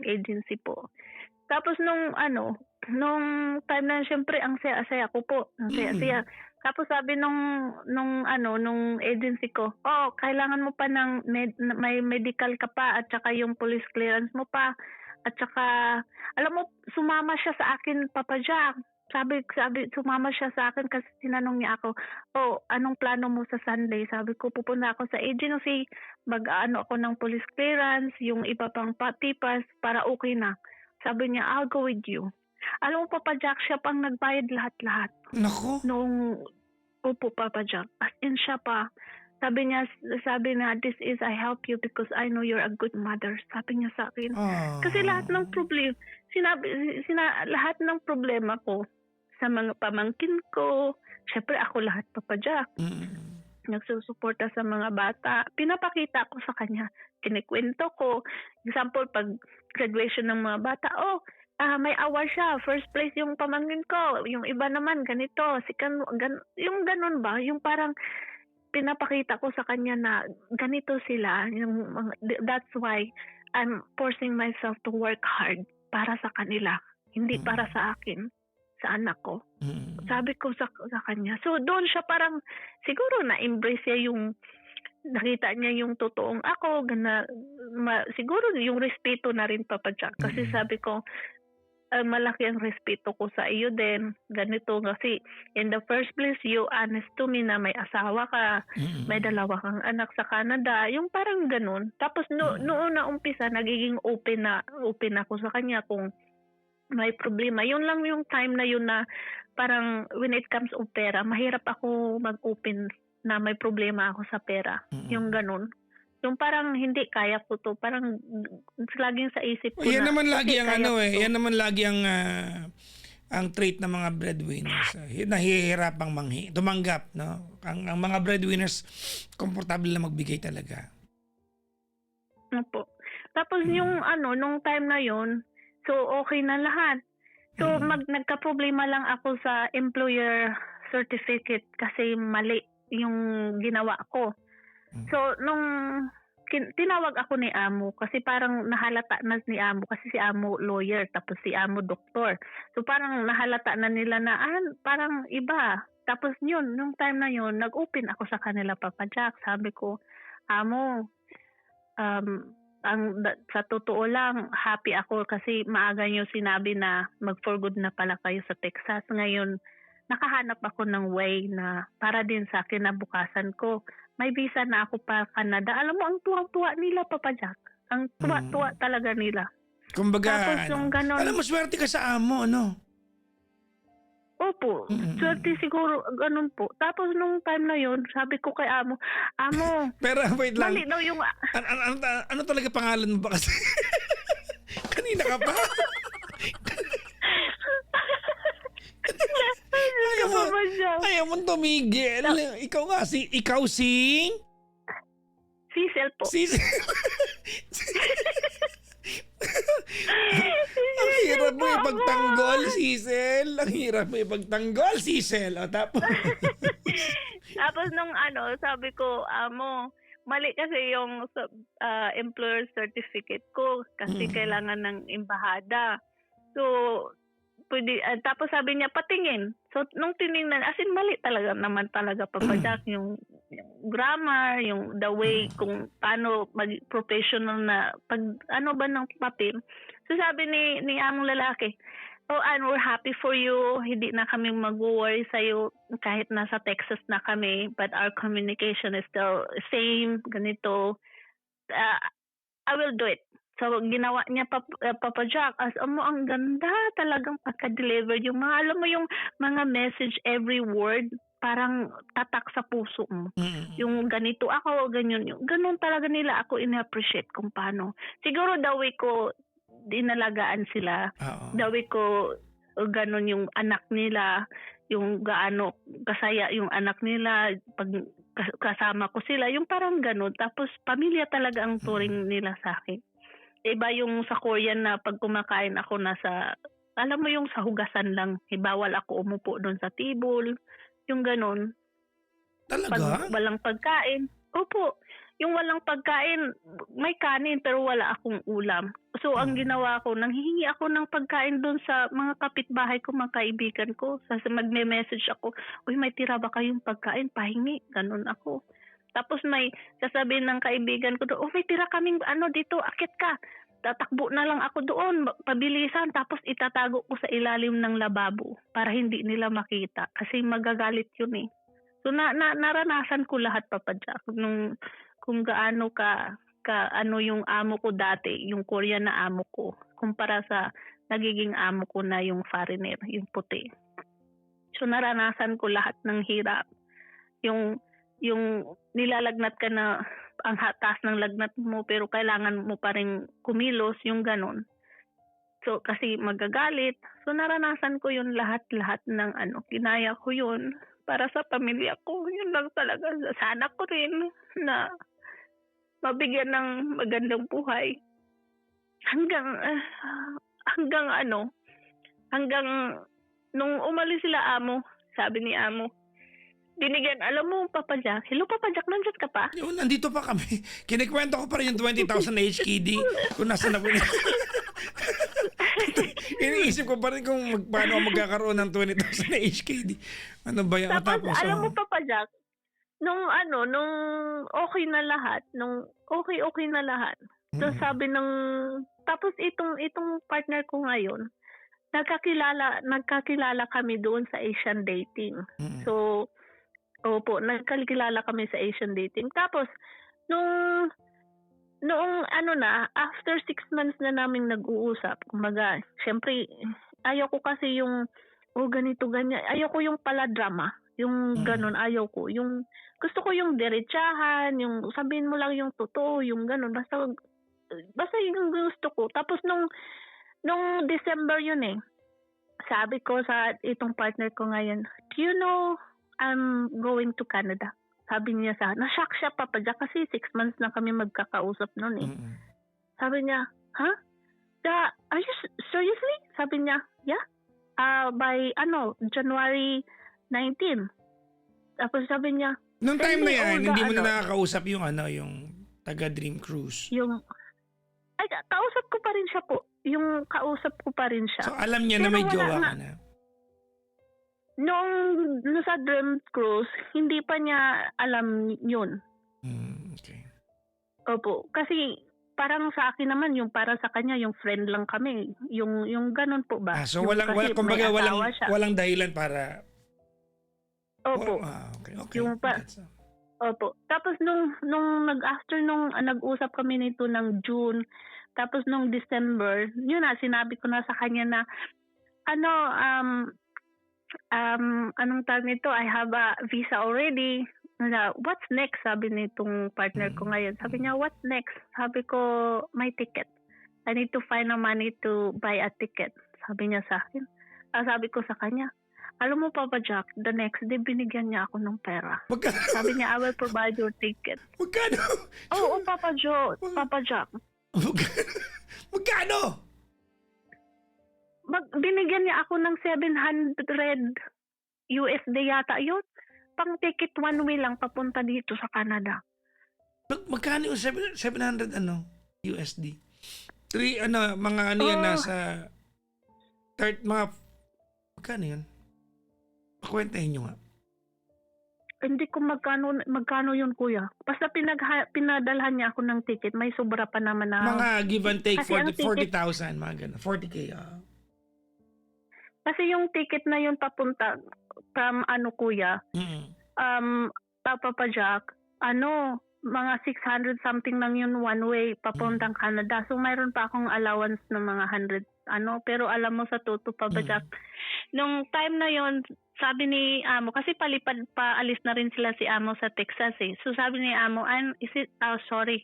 agency po. Tapos nung time na syempre ang saya-saya ko po. Ang saya-saya. Tapos sabi nung agency ko, kailangan mo pa ng may medical ka pa at saka yung police clearance mo pa. At saka alam mo, sumama siya sa akin, Papa Jack. Sabi sumama siya sa akin kasi tinanong niya ako, anong plano mo sa Sunday? Sabi ko, pupunta ako sa agency, ako ng police clearance, yung iba pang papers para okay na. Sabi niya, I'll go with you. Alam mo, Papa Jack, siya pang nagbayad lahat-lahat. Nako. Opo, Papa Jack. As in siya pa. Sabi niya, this is, I help you because I know you're a good mother. Sabi niya sa akin. Kasi lahat ng problem, lahat ng problema ko sa mga pamangkin ko, syempre ako lahat, Papa Jack. Nagsusuporta sa mga bata. Pinapakita ko sa kanya. Kinikwento ko. Example, pag graduation ng mga bata, may award siya. First place yung pamangkin ko. Yung iba naman, ganito. Yung ganun ba? Yung parang pinapakita ko sa kanya na ganito sila. That's why I'm forcing myself to work hard para sa kanila. Hindi para sa akin, sa anak ko. Sabi ko sa kanya. So doon siya parang siguro na-embrace niya yung nakita niya yung totoong ako. Siguro yung respeto na rin, Papa Jack. Kasi sabi ko, malaki ang respeto ko sa iyo din. Ganito kasi in the first place, you honest to me na may asawa ka, may 2 kang anak sa Canada. Yung parang ganun. Tapos noon na umpisa, nagiging open ako sa kanya kung may problema. Yun lang yung time na yun na parang when it comes to pera, mahirap ako mag-open na may problema ako sa pera. Yung ganun. Yung parang hindi kaya ko to. Parang laging sa isip ko yan na. Naman lagi ang yan naman lagi ang trait ng mga breadwinners. Nahihirapang tumanggap, no? Ang mga breadwinners, komportable na magbigay talaga. Opo. Tapos yung nung time na yon, so okay na lahat. So nagka-problema lang ako sa employer certificate kasi mali yung ginawa ko. So nung tinawag ako ni Amo kasi parang nahalata na ni Amo kasi si Amo lawyer tapos si Amo doktor. So parang nahalata na nila na parang iba. Tapos yun, nung time na yun, nag-open ako sa kanila, Papa Jack. Sabi ko, Amo, sa totoo lang, happy ako kasi maaga niyo sinabi na mag-for good na pala kayo sa Texas. Ngayon, nakahanap ako ng way na para din sa akin na bukasan ko. May visa na ako pa Canada. Alam mo, ang tuwang-tuwa nila, Papa Jack. Ang tuwa-tuwa talaga nila. Kumbaga, tapos yung ganon, alam mo, swerte ka sa Amo, ano? Opo, swerte siguro, ganun po. Tapos nung time na yon, sabi ko kay Amo, pero wait lang. Mali daw yung... ano talaga pangalan mo ba kasi? Kanina ka pa? Ayaw mo tumigil. Ikaw si... Sisel po. Sisel. ipagtanggol, Sisel. Ang hirap mo ipagtanggol, Sisel. O, tapos... Tapos nung sabi ko, mali kasi yung employer certificate ko kasi kailangan ng embahada. So, tapos sabi niya, patingin. So, nung tiningnan, as in mali talaga naman talaga, Papa Jack, yung grammar, yung the way kung paano mag-professional na, ng papel. So, sabi ni among lalaki, and we're happy for you. Hindi na kami mag-worry sa'yo kahit nasa Texas na kami, but our communication is still same, ganito. I will do it. So, ginawa niya, Papa Jack, ang ganda talagang pagka-deliver. Yung mga, alam mo yung mga message, every word, parang tatak sa puso mo. Yung ganito ako, ganyan. Ganun talaga nila ako in-appreciate kung paano. Siguro the way ko dinalagaan sila. The way ko, ganun yung anak nila, yung gaano kasaya yung anak nila, pag kasama ko sila, yung parang ganun. Tapos, pamilya talaga ang turing nila sa akin. Iba yung sa Korean na pag kumakain ako nasa, alam mo yung sa hugasan lang, bawal ako umupo doon sa table, yung ganun. Talaga? Pag walang pagkain, opo, yung walang pagkain, may kanin pero wala akong ulam. So ang ginawa ko, nanghihingi ako ng pagkain doon sa mga kapitbahay ko, mga kaibigan ko. Magme-message ako, uy, may tira ba kayong pagkain? Pahingi, ganun ako. Tapos may sasabihin ng kaibigan ko doon, may tira kaming dito, akit ka. Tatakbo na lang ako doon, pabilisan, tapos itatago ko sa ilalim ng lababo para hindi nila makita. Kasi magagalit yun eh. So naranasan ko lahat, Papa Jack, kung gaano ka yung amo ko dati, yung Korean na amo ko, kumpara sa nagiging amo ko na yung foreigner, yung puti. So naranasan ko lahat ng hirap. Yung nilalagnat ka na ang taas ng lagnat mo pero kailangan mo pa rin kumilos, yung ganon. So kasi magagalit. So naranasan ko yun lahat ng kinaya ko yun para sa pamilya ko. Yun lang talaga. Sa anak ko rin na mabigyan ng magandang buhay. Hanggang nung umalis sila amo, sabi ni amo, binigyan, alam mo, Papa Jack, hello Papa Jack, nandiyan ka pa? Yun, nandito pa kami. Kinikwento ko pa rin yung 20,000 na HKD kung nasa na po niya. Iniisip ko pa rin kung paano magkakaroon ng 20,000 na HKD. Ano ba yan? Tapos, alam mo, Papa Jack, nung okay na lahat, okay na lahat. So sabi tapos itong partner ko ngayon, nagkakilala kami doon sa Asian dating. So, opo, nagkakilala kami sa Asian dating. Tapos, noong after 6 months na naming nag-uusap, kumbaga, syempre, ayaw ko kasi yung, ganito, ganyan. Ayaw ko yung pala drama. Yung ganun, ayaw ko. Yung, gusto ko yung diretsahan, yung sabihin mo lang yung totoo, yung ganun. Basta yung gusto ko. Tapos nung December yun eh, sabi ko sa itong partner ko ngayon, do you know, I'm going to Canada. Sabi niya na-shock siya, Papa Jack, kasi 6 months na kami magkakausap noon eh. Sabi niya, huh? Are you seriously? Sabi niya, yeah. By January 19. Tapos sabi niya, nung time na yan, hindi mo na nakakausap yung taga Dream Cruise. Kausap ko pa rin siya po. Yung kausap ko pa rin siya. So alam niya na may jowa ka na? Nung sa Dream Cruise, hindi pa niya alam yun. Okay. Opo. Kasi parang sa akin naman, yung para sa kanya, yung friend lang kami. Yung ganun po ba? So walang dahilan para... Opo. Okay. Opo. Tapos nung nag-usap kami nito ng June, tapos nung December, yun na, sinabi ko na sa kanya na, anong tawag nito, I have a visa already. What's next? Sabi nitong partner ko ngayon. Sabi niya, what's next? Sabi ko, my ticket. I need to find a money to buy a ticket. Sabi niya sa akin. Sabi ko sa kanya, alam mo, Papa Jack, the next day, binigyan niya ako ng pera. Magkano? Sabi niya, I will provide your ticket. Magkano? Oo, Papa Jack. Magkano? binigyan niya ako ng 700 USD yata yun. Pang ticket one way lang papunta dito sa Canada. Magkano yung 700 USD? Mga yan nasa mga magkano yun? Pakwentahin nyo nga. Hindi ko magkano yun, kuya. Basta pinadalhan niya ako ng ticket. May sobra pa naman na. Mga give and take 40,000, mga gano'n. 40K. Kasi yung ticket na yun papunta from kuya, Papa Jack, mga 600 something lang yun one way papuntang Canada. So mayroon pa akong allowance ng mga 100 pero alam mo sa totoo, Papa Jack, nung time na yon, sabi ni Amo, kasi paalis na rin sila si Amo sa Texas eh. So sabi ni Amo, sorry.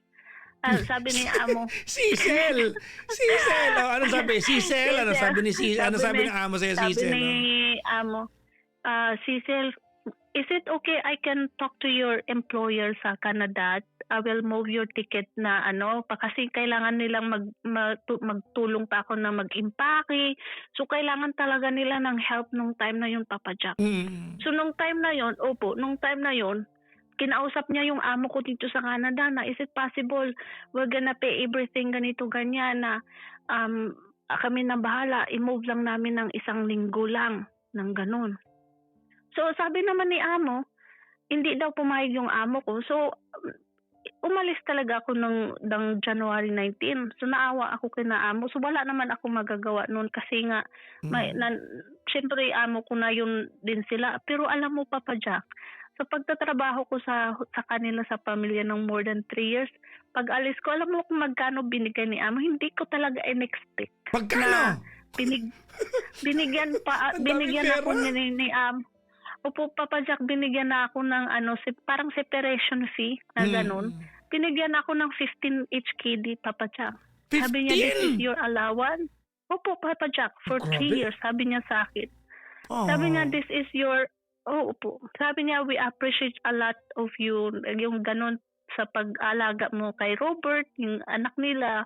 Sabi ni Amo. Cecil! Ano sabi? Cecil? Ano sabi ni Cecil? Ano sabi ni Amo sa'yo, Cecil? Sabi ni Amo, Cecil, is it okay I can talk to your employer sa Canada? I will move your ticket na kasi kailangan nilang magtulong pa ako na mag-impake. So kailangan talaga nila ng help nung time na yun, Papa Jack. So nung time na yun, kinausap niya yung amo ko dito sa Canada na is it possible we're gonna pay everything ganito ganyan na kami na bahala, i-move lang namin ng 1 linggo lang ng ganun. So sabi naman ni amo, hindi daw pumayag yung amo ko. So umalis talaga ako ng January 19. So naawa ako kay na amo. So wala naman ako magagawa noon kasi nga syempre amo ko na yun din sila. Pero alam mo, Papa Jack, sa pagtatrabaho ko sa kanila sa pamilya ng more than 3 years, pag alis ko, alam mo kung magkano binigay ni amo? Hindi ko talaga in-expect. Magkano? Binigyan ako ni amo. Opo, Papa Jack, binigyan na ako ng parang separation fee na ganun. Binigyan ako ng 15 each KD, Papa Jack. 15? Sabi niya, this is your allowance. Opo, Papa Jack, for 3 years, sabi niya sa akin. Sabi niya, this is your, opo. Sabi niya, we appreciate a lot of you, yung ganun sa pag-alaga mo kay Robert, yung anak nila,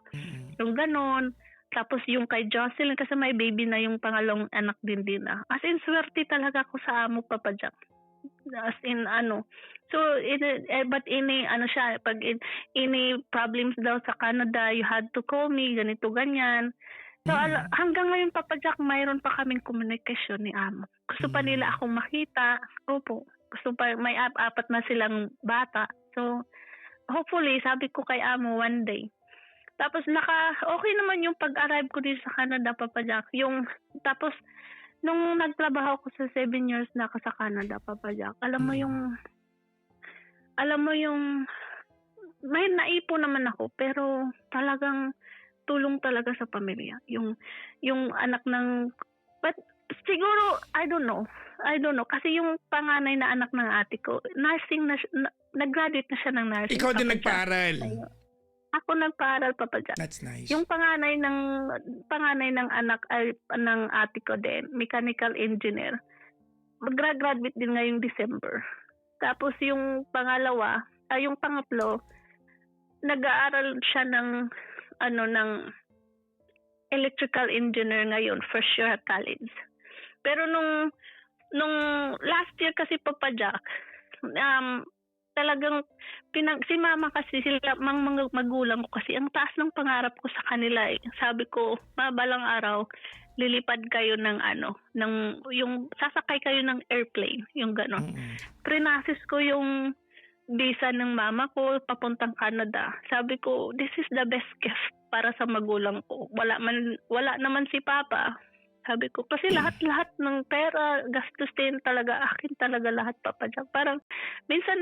yung ganun. Tapos yung kay Jocelyn, kasi may baby na yung pangalawang anak din na. As in, swerte talaga ako sa amo, Papa Jack. As in, So, but pag any problems daw sa Canada, you had to call me, ganito, ganyan. So, hanggang ngayon, Papa Jack, mayroon pa kaming komunikasyon ni amo. Gusto pa nila akong makita. Opo. Gusto pa, may 4 na silang bata. So, hopefully, sabi ko kay amo one day. Tapos okay naman yung pag-arrive ko dito sa Canada, Papa Jack. Tapos nung nagtrabaho ko sa 7 years na ako sa Canada, Papa Jack, alam mo yung may naipon naman ako, pero talagang tulong talaga sa pamilya. Yung anak but siguro I don't know kasi yung panganay na anak ng ate ko, nursing na nag-graduate na siya ng nursing. Ikaw din nagpaaral. Ako nagpaaral, Papa Jack. That's nice. Yung panganay ng anak ng ate ko din, mechanical engineer. Mag-graduate din ngayong December. Tapos yung yung pangatlo, nag-aaral siya ng electrical engineer ngayon, first year at college. Pero nung last year kasi, Papa Jack, talagang si mama kasi, sila mga magulang ko kasi, ang taas ng pangarap ko sa kanila eh. Sabi ko, balang araw lilipad kayo ng yung sasakay kayo ng airplane, yung gano'n. Prinasis ko yung visa ng mama ko papuntang Canada. Sabi ko, this is the best gift para sa magulang ko. Wala naman si Papa. Sabi ko, kasi lahat ng pera, gastos din talaga, akin talaga lahat, Papa Jack. Parang, minsan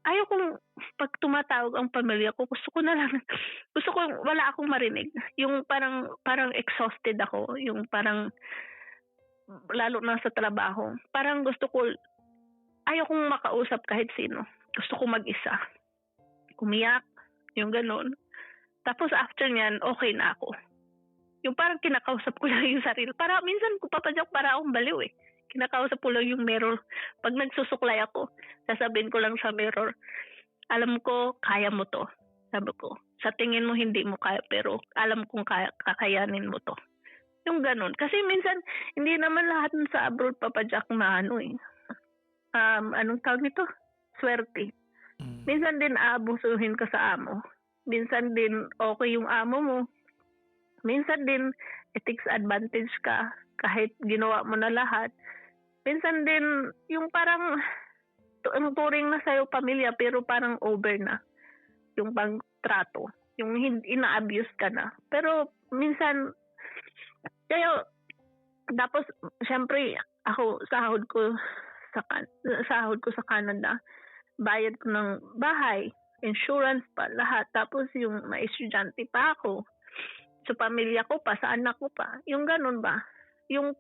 ayaw kong pag tumatawag ang pamilya ko, gusto ko wala akong marinig. Yung parang exhausted ako, yung parang, lalo na sa trabaho. Parang ayaw kong makausap kahit sino. Gusto ko mag-isa. Umiyak, yung ganun. Tapos after nyan, okay na ako. Yung parang kinakausap ko lang yung sarili. Para minsan ko, Papa Jack, para akong baliw eh. Kinakausap ko lang yung mirror. Pag nagsusuklay ako, sasabihin ko lang sa mirror, alam ko, kaya mo to. Sabi ko, sa tingin mo hindi mo kaya pero alam kong kakayanin mo to. Yung ganun. Kasi minsan, hindi naman lahat sa abroad, Papa Jack, maano eh. Anong tawag nito? Swerte. Minsan din aabusuhin ka sa amo. Minsan din okay yung amo mo. Minsan din it takes advantage ka kahit ginawa mo na lahat. Minsan din yung parang ang turing na sa'yo pamilya pero parang over na yung pagtrato. Yung ina-abuse ka na. Pero minsan, kaya tapos syempre ako sahod ko sa Canada, bayad ko ng bahay, insurance pa, lahat. Tapos yung may estudyante pa ako, sa pamilya ko pa, sa anak ko pa. Yung ganun ba? Yung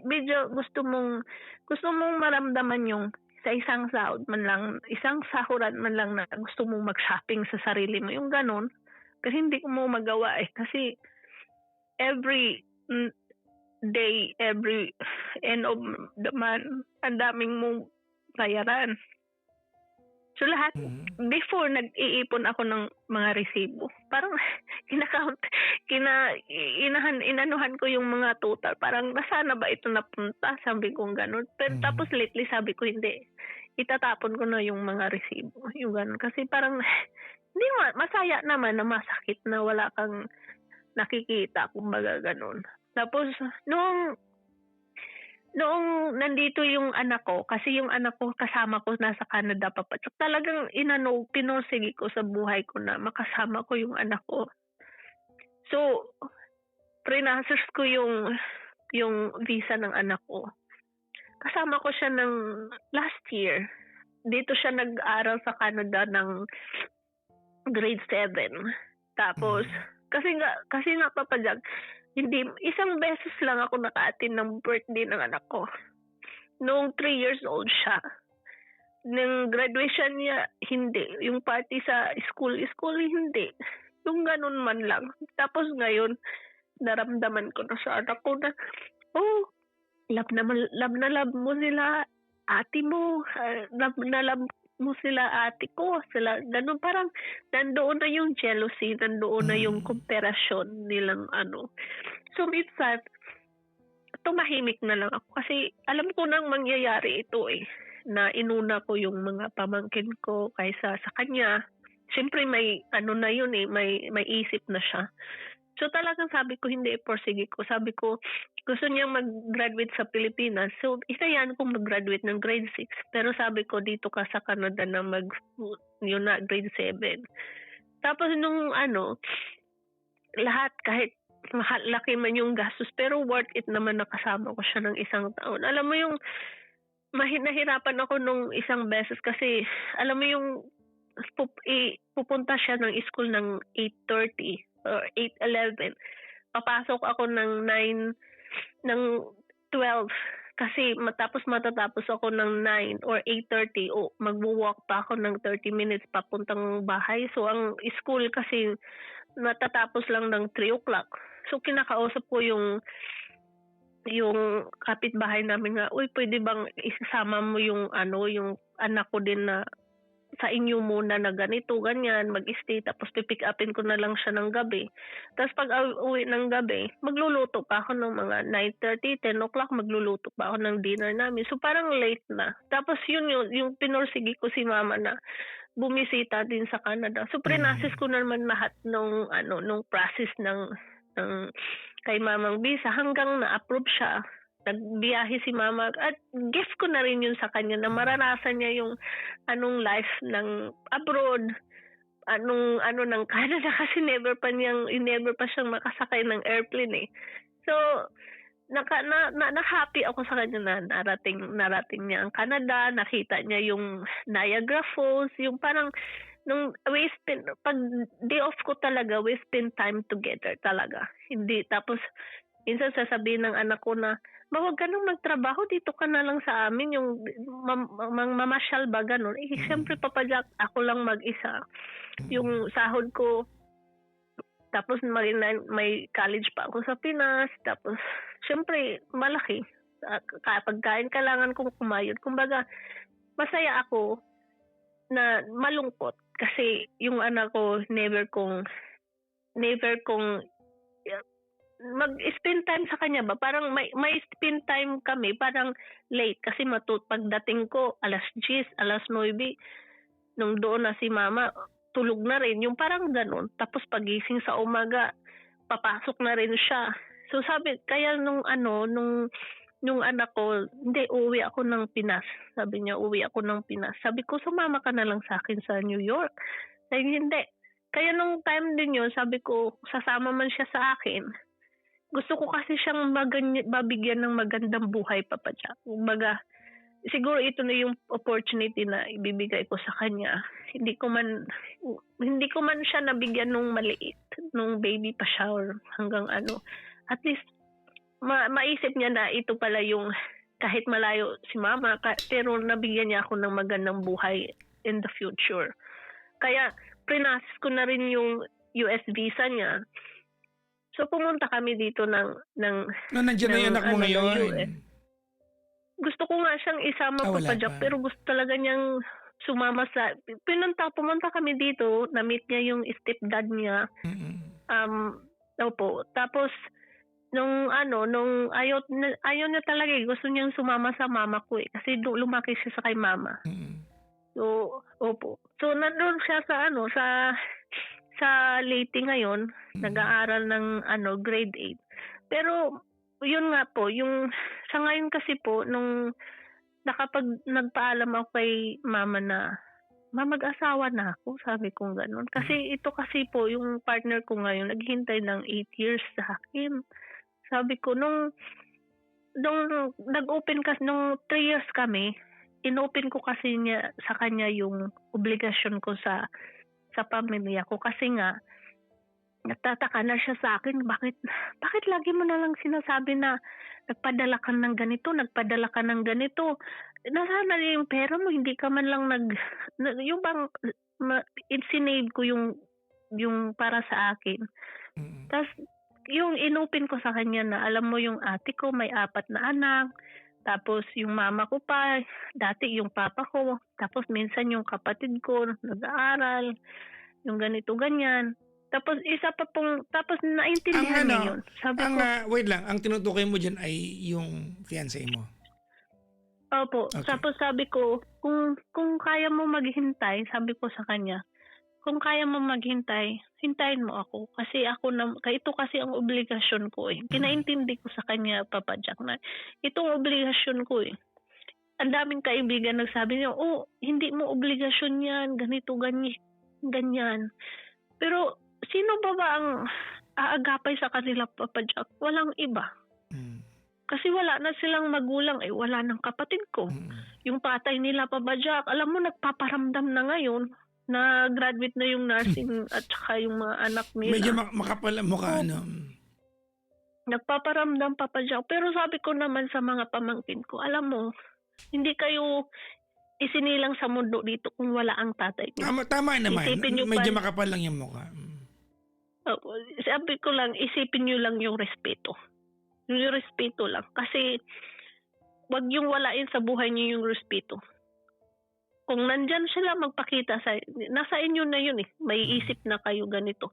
medyo gusto mong maramdaman yung sa isang sahod man lang, isang sahuran man lang na gusto mong mag-shopping sa sarili mo. Yung ganun. Pero hindi mo magawa eh. Kasi every day, every end of the month, ang daming mong bayaran. So lahat, before nag-iipon ako ng mga resibo, parang inanuhan ko yung mga total. Parang nasaan na ba ito napunta? Sabi ko gano'n. Pero tapos lately sabi ko hindi. Itatapon ko na yung mga resibo. Yung gano'n. Kasi parang hindi masaya naman na masakit na wala kang nakikita. Kumbaga gano'n. Tapos noong nandito yung anak ko, kasi yung anak ko kasama ko nasa Canada pa. Talagang pinursige ko sa buhay ko na makasama ko yung anak ko. So, pre-process ko yung visa ng anak ko. Kasama ko siya ng last year. Dito siya nag-aral sa Canada ng grade 7. Tapos, kasi nga Papa Jack, hindi, isang beses lang ako naka-attend ng birthday ng anak ko. Noong 3 years old siya. Nung graduation niya, hindi. Yung party sa school, hindi. Yung ganun man lang. Tapos ngayon, naramdaman ko na sa anak ko na, love na love mo sila, ate mo, love na love mo sila ate ko, sila ganun, parang nandoon na yung jealousy, nandoon na yung komparasyon nilang ano. So minsan tumahimik na lang ako kasi alam ko nang mangyayari ito eh, na inuna ko yung mga pamangkin ko kaysa sa kanya. Siyempre may ano na yun eh, may isip na siya. So talagang sabi ko hindi, porsige ko. Sabi ko gusto niyang mag-graduate sa Pilipinas. So isayan kong mag-graduate ng grade 6. Pero sabi ko dito ka sa Canada na yun na grade 7. Tapos nung lahat kahit laki man yung gastos pero worth it naman nakasama ko siya ng isang taon. Alam mo yung nahirapan ako nung isang beses kasi alam mo yung pupunta siya ng school ng 8:30 or 8:11. Papasok ako ng 12 kasi matatapos ako ng 9 or 8:30 o magwo-walk pa ako ng 30 minutes papuntang bahay. So ang school kasi natatapos lang ng 3 o'clock. So kinakausap ko yung kapitbahay namin nga, pwede bang isasama mo yung anak ko din na sa inyo muna na ganito, ganyan, mag-stay, tapos pipick upin ko na lang siya ng gabi. Tapos pag uwi ng gabi, magluluto pa ako ng mga 9:30, 10 o'clock, magluluto pa ako ng dinner namin. So parang late na. Tapos yun yung pinursigi ko si mama na bumisita din sa Canada. So pre-process ko naman lahat nung process ng kay mamang visa hanggang na-approve siya. Nagbiyahe si mama at gift ko na rin yun sa kanya na maranasan niya yung anong life ng abroad, ng Canada kasi never pa siyang makasakay ng airplane eh. So na-happy ako sa kanya na narating niya ang Canada, nakita niya yung Niagara Falls, yung parang nung pag day off ko talaga, we spend time together talaga. Hindi, tapos minsan sasabihin ng anak ko na, wag ka nang magtrabaho, dito ka na lang sa amin, yung mamasyal ba ganun. Siyempre Papa Jack, ako lang mag-isa. Yung sahod ko, tapos may college pa ako sa Pinas, tapos siyempre malaki. Pagkain kailangan kong kumayod. Kumbaga, masaya ako na malungkot kasi yung anak ko never kong never kong mag-spend time sa kanya ba. Parang may spend time kami, parang late. Kasi pagdating ko, 10:00, 9:00, nung doon na si mama, tulog na rin. Yung parang ganun. Tapos pagising sa umaga, papasok na rin siya. So sabi, kaya nung anak ko, hindi, uwi ako ng Pinas. Sabi niya, uwi ako ng Pinas. Sabi ko, sumama ka na lang sa akin sa New York. Sabi niya, hindi. Kaya nung time din yun, sabi ko, sasama man siya sa akin. Gusto ko kasi siyang mabigyan ng magandang buhay, Papa Jack. Kumbaga, siguro ito na yung opportunity na ibibigay ko sa kanya. Hindi ko man siya nabigyan nung maliit, nung baby pa siya or hanggang ano. At least maisip niya na ito pala yung kahit malayo si mama, pero nabigyan niya ako ng magandang buhay in the future. Kaya prinoses ko na rin yung US visa niya. So pumunta kami dito ng nandiyan na yung anak mo ngayon. Gusto ko nga siyang isama, Papa Jack, pero gusto talaga niyang sumama sa... Pumunta kami dito, na-meet niya yung stepdad niya. Opo. Tapos, nung ayaw niya talaga gusto niyang sumama sa mama ko eh. Kasi lumaki siya sa kay mama. So, opo. So, nandun siya sa Leyte ngayon, nag-aaral ng grade 8. Pero, yun nga po, yung sa ngayon kasi po, nung nagpaalam ako kay mama na, mag-asawa na ako, sabi ko gano'n. Kasi ito kasi po, yung partner ko ngayon, naghintay ng 8 years sa akin. Sabi ko, nung nag-open kasi, nung 3 years kami, inopen ko kasi niya sa kanya yung obligasyon ko sa pamilya ko. Kasi nga, natataka na siya sa akin, bakit lagi mo na lang sinasabi na nagpadala ka ng ganito, nasaan na yung pera mo, hindi ka man lang yung bang sinave ko yung para sa akin. Tapos yung inopen ko sa kanya na alam mo yung ate ko may 4 na anak, tapos yung mama ko pa, dati yung papa ko, tapos minsan yung kapatid ko nag-aaral, yung ganito ganyan. Tapos tapos naintindihan niya yun. Sabi ko, wait lang, ang tinutukoy mo dyan ay yung fiancé mo? Opo. Okay. Tapos sabi ko, kung kaya mo maghintay, sabi ko sa kanya, kung kaya mo maghintay, hintayin mo ako. Kasi ito kasi ang obligasyon ko eh. Pinaintindi ko sa kanya, Papa Jack, na itong obligasyon ko eh. Ang daming kaibigan nagsabi niya, hindi mo obligasyon yan, ganito, ganyan. Pero, sino ba ang aagapay sa kanila, Papa Jack? Walang iba. Kasi wala na silang magulang eh. Wala ng kapatid ko. Yung tatay nila, Papa Jack, alam mo, nagpaparamdam na ngayon na graduate na yung nursing at saka yung mga anak nila. Medyo makapal ang mukha, Nagpaparamdam, Papa Jack. Pero sabi ko naman sa mga pamangkin ko, alam mo, hindi kayo isinilang sa mundo dito kung wala ang tatay niyo. Tama naman. Medyo makapal lang yung mukha. Sabi ko lang, isipin niyo lang yung respeto. Yung respeto lang. Kasi, wag yung walain sa buhay niyo yung respeto. Kung nandyan sila magpakita nasa inyo na yun eh. May isip na kayo ganito.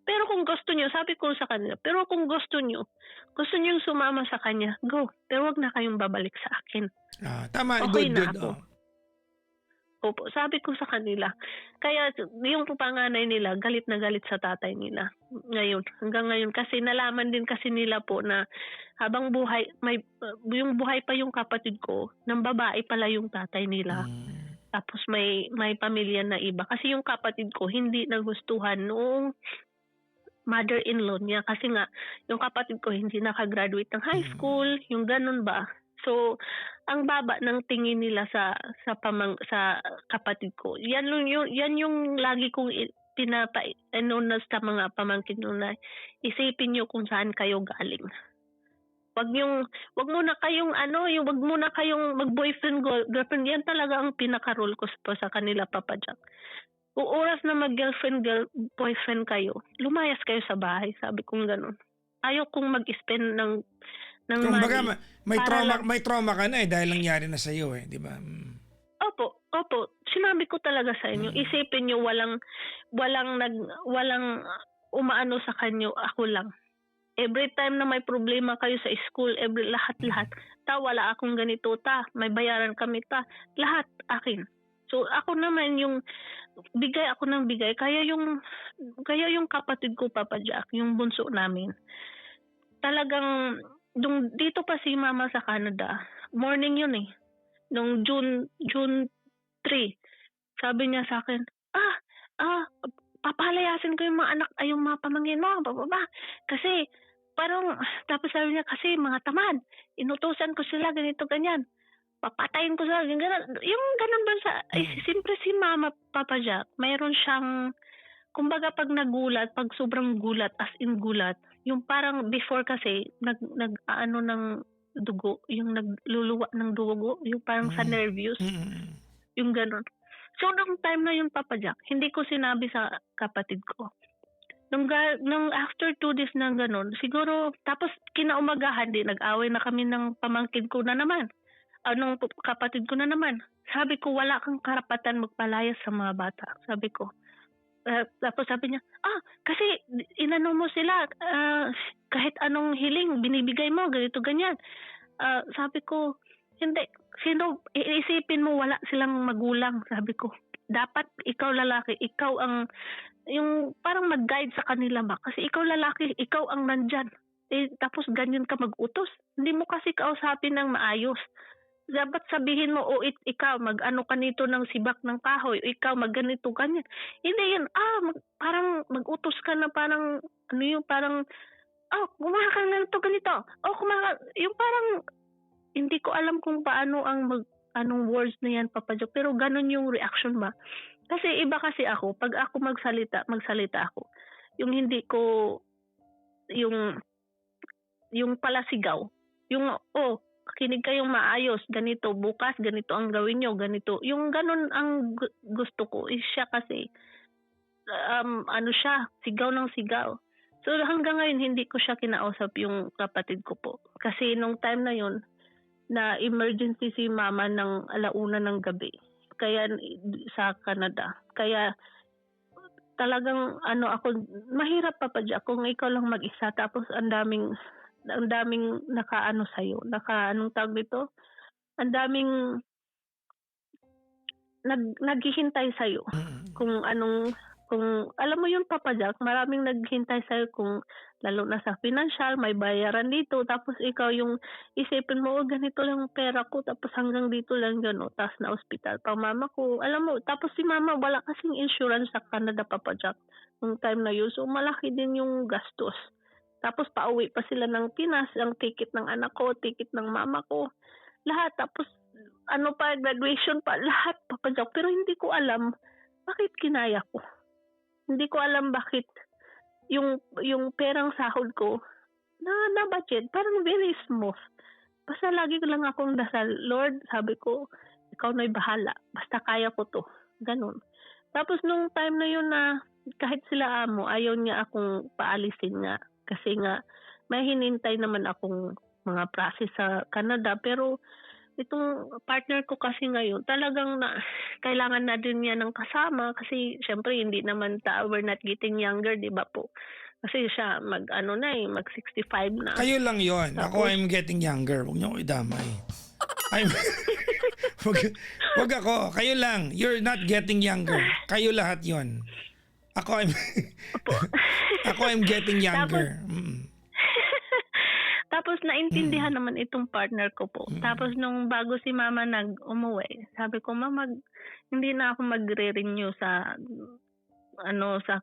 Pero kung gusto niyo, sabi ko sa kanila, pero kung gusto niyo sumama sa kanya, go. Pero wag na kayong babalik sa akin. Tama, okay good. Na ako. Opo, sabi ko sa kanila. Kaya yung panganay nila, galit na galit sa tatay nila. Hanggang ngayon. Kasi nalaman din kasi nila po na habang yung buhay pa yung kapatid ko, ng babae pala yung tatay nila. Tapos may pamilya na iba. Kasi yung kapatid ko, hindi nagustuhan noong mother-in-law niya. Kasi nga, yung kapatid ko hindi nakagraduate ng high school. Yung ganun ba? So, ang baba ng tingin nila sa kapatid ko. Yan yung lagi kong sa mga pamangkin nyo na isipin nyo kung saan kayo galing. Wag muna kayong mag-boyfriend girlfriend. Yan talaga ang pinaka-rule ko sa kanila, Papa Jack. Kung oras na mag-girlfriend boyfriend kayo, lumayas kayo sa bahay, sabi kong gano'n. Ayaw kong mag-spend ng Kung money. baga, may trauma ka na dahil nangyari na sa iyo di ba? Opo. Sinabi ko talaga sa inyo, isipin niyo walang umaano sa kanyo, ako lang. Every time na may problema kayo sa school, lahat, wala akong ganito, may bayaran kami, lahat akin. So ako naman yung bigay ako ng bigay, kaya yung kapatid ko, Papa Jack, yung bunso namin. Talagang dito pa si Mama sa Canada, morning yun eh. Nung June 3, sabi niya sa akin, papalayasin ko yung mga anak, yung mga pamangkin mo, bababa. Kasi, tapos sabi niya, kasi mga tamad, inutusan ko sila, ganito, ganyan. Papatayin ko sila, ganyan. Yung ganun ba siyempre si Mama, Papa Jack, mayroon siyang, kumbaga pag nagulat, pag sobrang gulat, as in gulat, yung parang before kasi, nag-ano ng dugo, yung nagluluwa ng dugo, yung parang sa nervous, yung ganun. So, nung time na yun, Papa Jack, hindi ko sinabi sa kapatid ko. Nung after 2 days na ganun, siguro, tapos kinaumagahan din, nag-away na kami ng pamangkin ko na naman. Nung kapatid ko na naman. Sabi ko, wala kang karapatan magpalayas sa mga bata. Sabi ko. Tapos sabi niya, kasi inano mo sila, kahit anong hiling, binibigay mo, ganito, ganyan. Sabi ko, hindi. Iisipin mo wala silang magulang, sabi ko. Dapat ikaw lalaki, ikaw ang, yung parang mag-guide sa kanila ba? Kasi ikaw lalaki, ikaw ang nandyan. Tapos ganyan ka mag-utos. Hindi mo kasi kausapin ng maayos. Dapat sabihin mo, ikaw, mag-ano ka nito ng sibak ng kahoy, ikaw, mag-ganito, ganyan. Hindi yun, parang mag-utos ka na parang, parang, kumaha ka ganito, ganito. Yung parang, hindi ko alam kung paano anong words na yan, Papa Joe, pero ganun yung reaction ba? Kasi iba kasi ako, pag ako magsalita ako. Yung hindi ko, yung palasigaw, yung, kinig kayong maayos, ganito, bukas, ganito ang gawin nyo, ganito. Yung ganun ang gusto ko, siya kasi, siya, sigaw ng sigaw. So hanggang ngayon, hindi ko siya kinausap yung kapatid ko po. Kasi nung time na yun, na emergency si Mama ng 1:00 ng gabi. Kaya sa Canada. Kaya talagang ako, mahirap, Papa Jack, kung ikaw lang mag-isa, tapos ang daming nakaano sa'yo, anong tawag dito? Ang daming naghihintay sa'yo. Kung alam mo yun, Papa Jack, maraming naghihintay sa'yo kung lalo na sa financial, may bayaran dito, tapos ikaw yung isipin mo, ganito lang pera ko, tapos hanggang dito lang gano'n, tapos na ospital. Pang Mama ko, alam mo, tapos si Mama, wala kasing insurance sa Canada, Papa Jack, nung time na yun, so malaki din yung gastos. Tapos pauwi pa sila ng Pinas, ang ticket ng anak ko, ticket ng mama ko, lahat. Tapos graduation pa, lahat, Papa Jack. Pero hindi ko alam bakit kinaya ko. Hindi ko alam bakit yung perang sahod ko na budget, parang very smooth. Basta lagi lang akong dasal, Lord, sabi ko, ikaw na'y bahala. Basta kaya ko to. Ganun. Tapos nung time na yun na kahit sila amo, ayaw niya akong paalisin nga. Kasi nga, may hinintay naman akong mga process sa Canada. Pero itong partner ko kasi ngayon, talagang kailangan na din niya ng kasama. Kasi syempre, hindi naman we're not getting younger, di ba po? Kasi siya mag 65 na. Kayo lang yon. Ako, I'm getting younger. Huwag niyo ako idamay. Wag ako. Kayo lang. You're not getting younger. Kayo lahat yon. Ako, I'm getting younger. Tapos naintindihan naman itong partner ko po. Tapos nung bago si Mama umuwi, sabi ko, Mama, hindi na ako magre-renew sa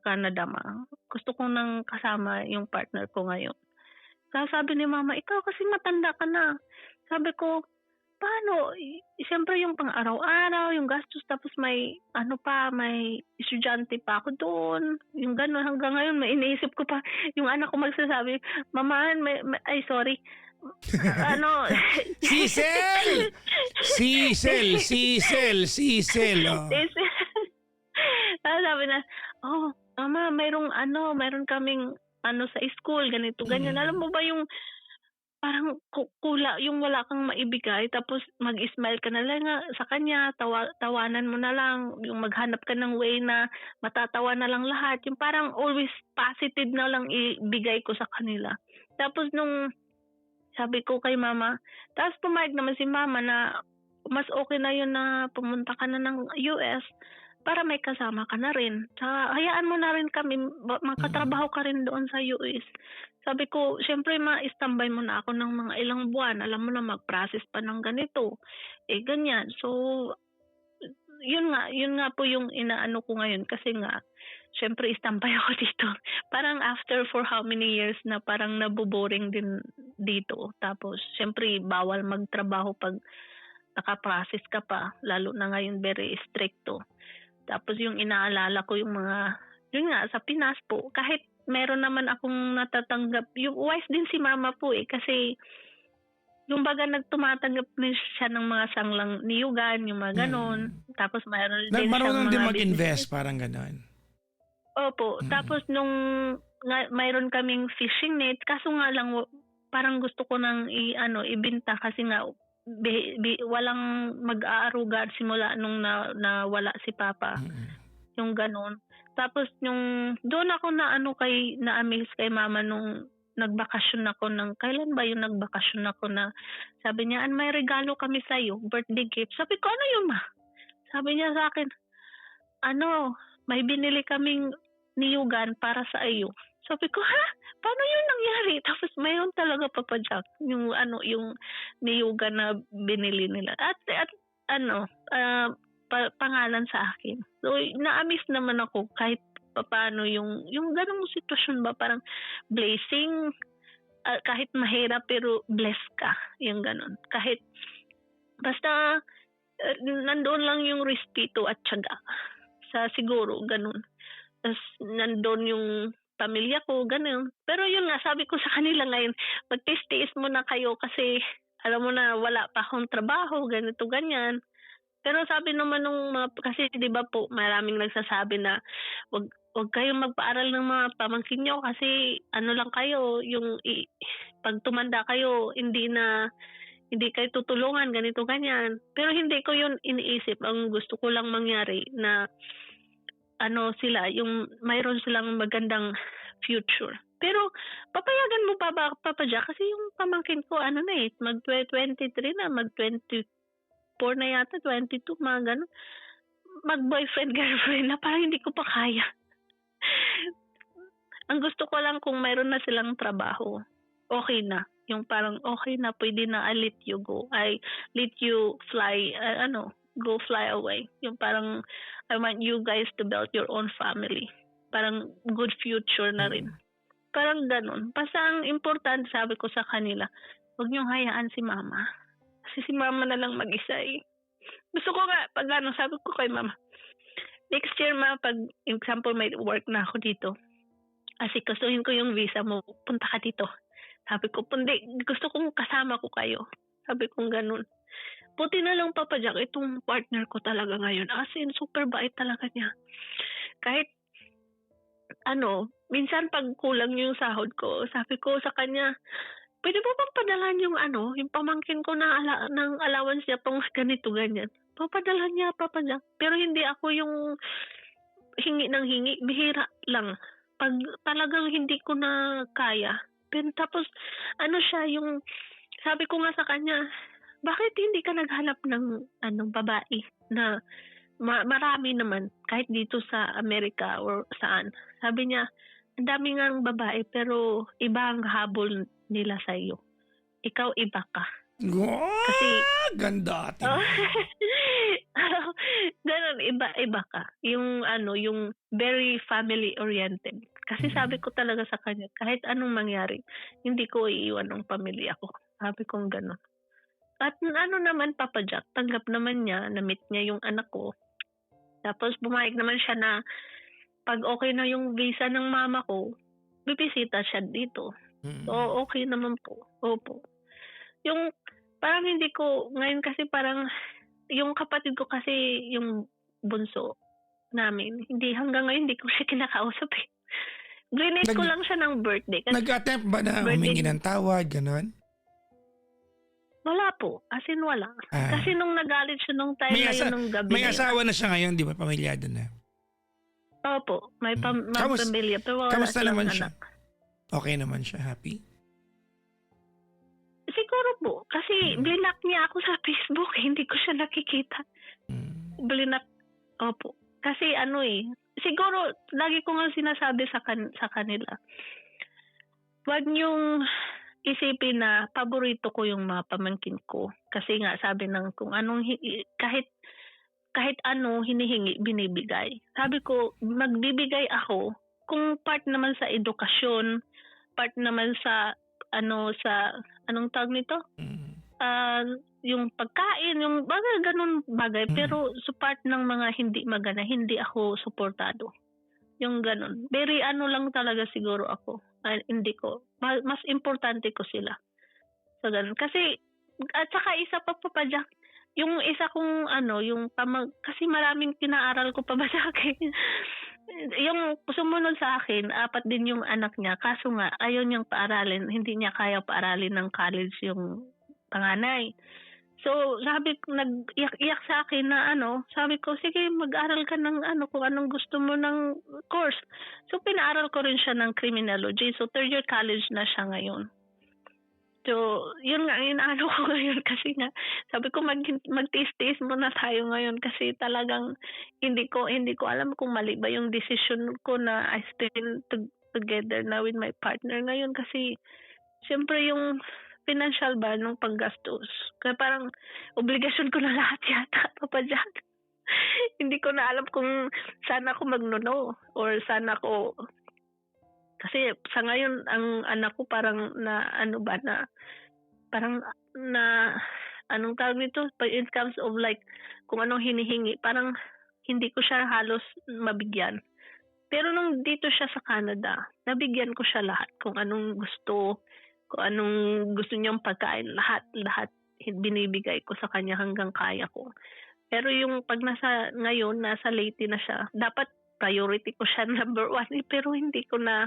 Canada, Ma. Gusto ko nang kasama yung partner ko ngayon. Sabi ni Mama, ikaw kasi matanda ka na. Sabi ko, paano? Siyempre yung pang-araw-araw, yung gastos, tapos may may estudyante pa ako doon. Yung gano'n, hanggang ngayon, may iniisip ko pa, yung anak ko magsasabi, Mama, sorry. Cecil! Oh. Sabi na, Mama, mayroon kaming sa school, ganito, ganyan. Alam mo ba yung parang kula yung wala kang maibigay tapos mag-smile ka na lang sa kanya, tawanan mo na lang, yung maghanap ka ng way na matatawa na lang lahat. Yung parang always positive na lang ibigay ko sa kanila. Tapos nung sabi ko kay mama, tapos pumayag naman si mama na mas okay na yun na pumunta ka na ng US para may kasama ka na rin. Tsaka hayaan mo na rin kami, makatrabaho ka rin doon sa US. Sabi ko, syempre ma-standby mo na ako ng mga ilang buwan. Alam mo na mag-process pa ng ganito. Ganyan. So, yun nga po yung inaano ko ngayon kasi nga, syempre standby ako dito. Parang after for how many years na parang naboboring din dito. Tapos, syempre bawal magtrabaho pag naka-process ka pa. Lalo na ngayon very stricto. Tapos yung inaalala ko yung mga, yun nga, sa Pinas po, kahit meron naman akong natatanggap, yung wife din si mama po kasi yung baga nagtumatanggap din siya ng mga sanglang niyugan, yung mga ganon. Tapos mayroon din marunong siyang din mga mag-invest, parang ganon. Opo. Tapos nung mayroon kaming fishing net, kaso nga lang parang gusto ko nang ibenta kasi nga walang mag-aaruga simula nung nawala si Papa. Yung ganon. Tapos doon ako na-amaze kay mama nung nagbakasyon ako kailan ba yung nagbakasyon ako na sabi niya, may regalo kami sa iyo, birthday gift. Sabi ko, ano yun ma? Sabi niya sa akin, may binili kaming niyugan para sa iyo. Sabi ko, ha? Paano yun nangyari? Tapos mayroon talaga Papa Jack, yung niyugan na binili nila. At pangalan sa akin. So, na-amaze naman ako kahit paano yung ganung sitwasyon ba, parang blessing, kahit mahirap pero blessed ka, yung ganun. Kahit, basta, nandoon lang yung respeto at tiyaga. Siguro, ganun. Tapos, nandoon yung pamilya ko, ganun. Pero yun nga, sabi ko sa kanila ngayon, magtiis-tiis mo na kayo kasi, alam mo na, wala pa akong trabaho, ganito, ganyan. Pero sabi naman kasi di ba po, maraming nagsasabi na wag kayong magpaaral ng mga pamangkin nyo kasi lang kayo, pag tumanda kayo, hindi kayo tutulungan, ganito, ganyan. Pero hindi ko yun iniisip. Ang gusto ko lang mangyari na sila, yung mayroon silang magandang future. Pero papayagan mo pa ba, Papa Jack? Kasi yung pamangkin ko, mag-23 na, mag-24 na yata, 22, mga ganun. Mag-boyfriend, girlfriend na parang hindi ko pa kaya. Ang gusto ko lang kung mayroon na silang trabaho, okay na. Yung parang okay na, pwede na I let you go. I let you fly, go fly away. Yung parang I want you guys to build your own family. Parang good future na rin. Parang ganun. Basta ang importante, sabi ko sa kanila, huwag niyong hayaan si mama. Kasi si mama na lang mag-isa eh. Gusto ko nga, sabi ko kay mama, next year ma, pag example may work na ako dito, asikasuhin ko yung visa mo, punta ka dito. Sabi ko, gusto kong kasama ko kayo. Sabi kong ganun. Puti na lang Papa Jack, itong partner ko talaga ngayon. As in, super bait talaga niya. Kahit, minsan pag kulang yung sahod ko, sabi ko sa kanya, pwede mo bang padalan yung yung pamangkin ko na ng allowance niya pang ganito, ganyan. Papadala niya, Papa Jack. Pero hindi ako yung hingi ng hingi. Bihira lang. Pag talagang hindi ko na kaya. Pero tapos, siya yung, sabi ko nga sa kanya, bakit hindi ka naghanap ng babae na marami naman, kahit dito sa Amerika or saan. Sabi niya, ang dami nga ng babae pero iba ang habol nila sa iyo. Ikaw iba ka. Kasi ganda. Ganun, iba ka. Yung yung very family oriented. Kasi sabi ko talaga sa kanya, kahit anong mangyari, hindi ko iiwan ng pamilya ko. Sabi ko ganun. At naman Papa Jack, tanggap naman niya, na-meet niya yung anak ko. Tapos bumayag naman siya na pag okay na yung visa ng mama ko, bibisita siya dito. So, okay naman po. Opo. Yung, parang hindi ko, ngayon kasi parang, yung kapatid ko kasi, yung bunso namin, hanggang ngayon hindi ko siya kinakausap eh. Grinate ko lang siya ng birthday. Nag-attempt ba na humingi ng tawad, gano'n? Wala po. As in, wala. Ah. Kasi nung nagalit siya nung time na yun, nung gabi may na yun. asawa na siya ngayon, di ba? Pamilyado na. Opo. May pamilya. Pero wala Kamusta silang naman anak. siya? Okay naman siya? Happy? Siguro po. Kasi blinak niya ako sa Facebook. Hindi ko siya nakikita. Blinak. Opo. Kasi siguro, lagi ko nga sinasabi sa kanila, wag niyong isipin na paborito ko yung mga pamangkin ko. Kasi nga, sabi ng kung anong, kahit ano hinihingi, binibigay. Sabi ko, magbibigay ako kung part naman sa edukasyon, part naman sa, anong tawag nito? Yung pagkain, yung ganun bagay. Pero sa part ng mga hindi magana, hindi ako suportado. Yung ganun. Very lang talaga siguro ako. Hindi ko. Mas importante ko sila. So ganun. Kasi, at saka isa pa Jack, yung isa kong kasi maraming pinaaral ko pa ba sa akin. Yung sumunod sa akin, 4 din yung anak niya. Kaso nga, ayaw niyang paaralin. Hindi niya kaya paaralin ng college yung panganay. So, sabi ko, nag-iyak sa akin na sabi ko, sige, mag-aral ka ng kung anong gusto mo ng course. So, pinaaral ko rin siya ng criminology. So, 3rd year college na siya ngayon. So, yun nga, inaano ko ngayon kasi nga, sabi ko, mag-taste muna tayo ngayon kasi talagang hindi ko alam kung mali ba yung decision ko na I still together na with my partner ngayon kasi, siyempre yung financial ba nung panggastos. Kaya parang obligasyon ko na lahat yata, Papa Jack. Hindi ko na alam kung saan ako magnono or saan ako. Kasi sa ngayon, ang anak ko parang anong tawag nito? In terms of like, kung anong hinihingi, parang hindi ko siya halos mabigyan. Pero nung dito siya sa Canada, nabigyan ko siya lahat. Kung anong gusto niyang pagkain, lahat binibigay ko sa kanya hanggang kaya ko. Pero yung pag nasa Leyte na siya, dapat priority ko siya number 1, pero hindi ko na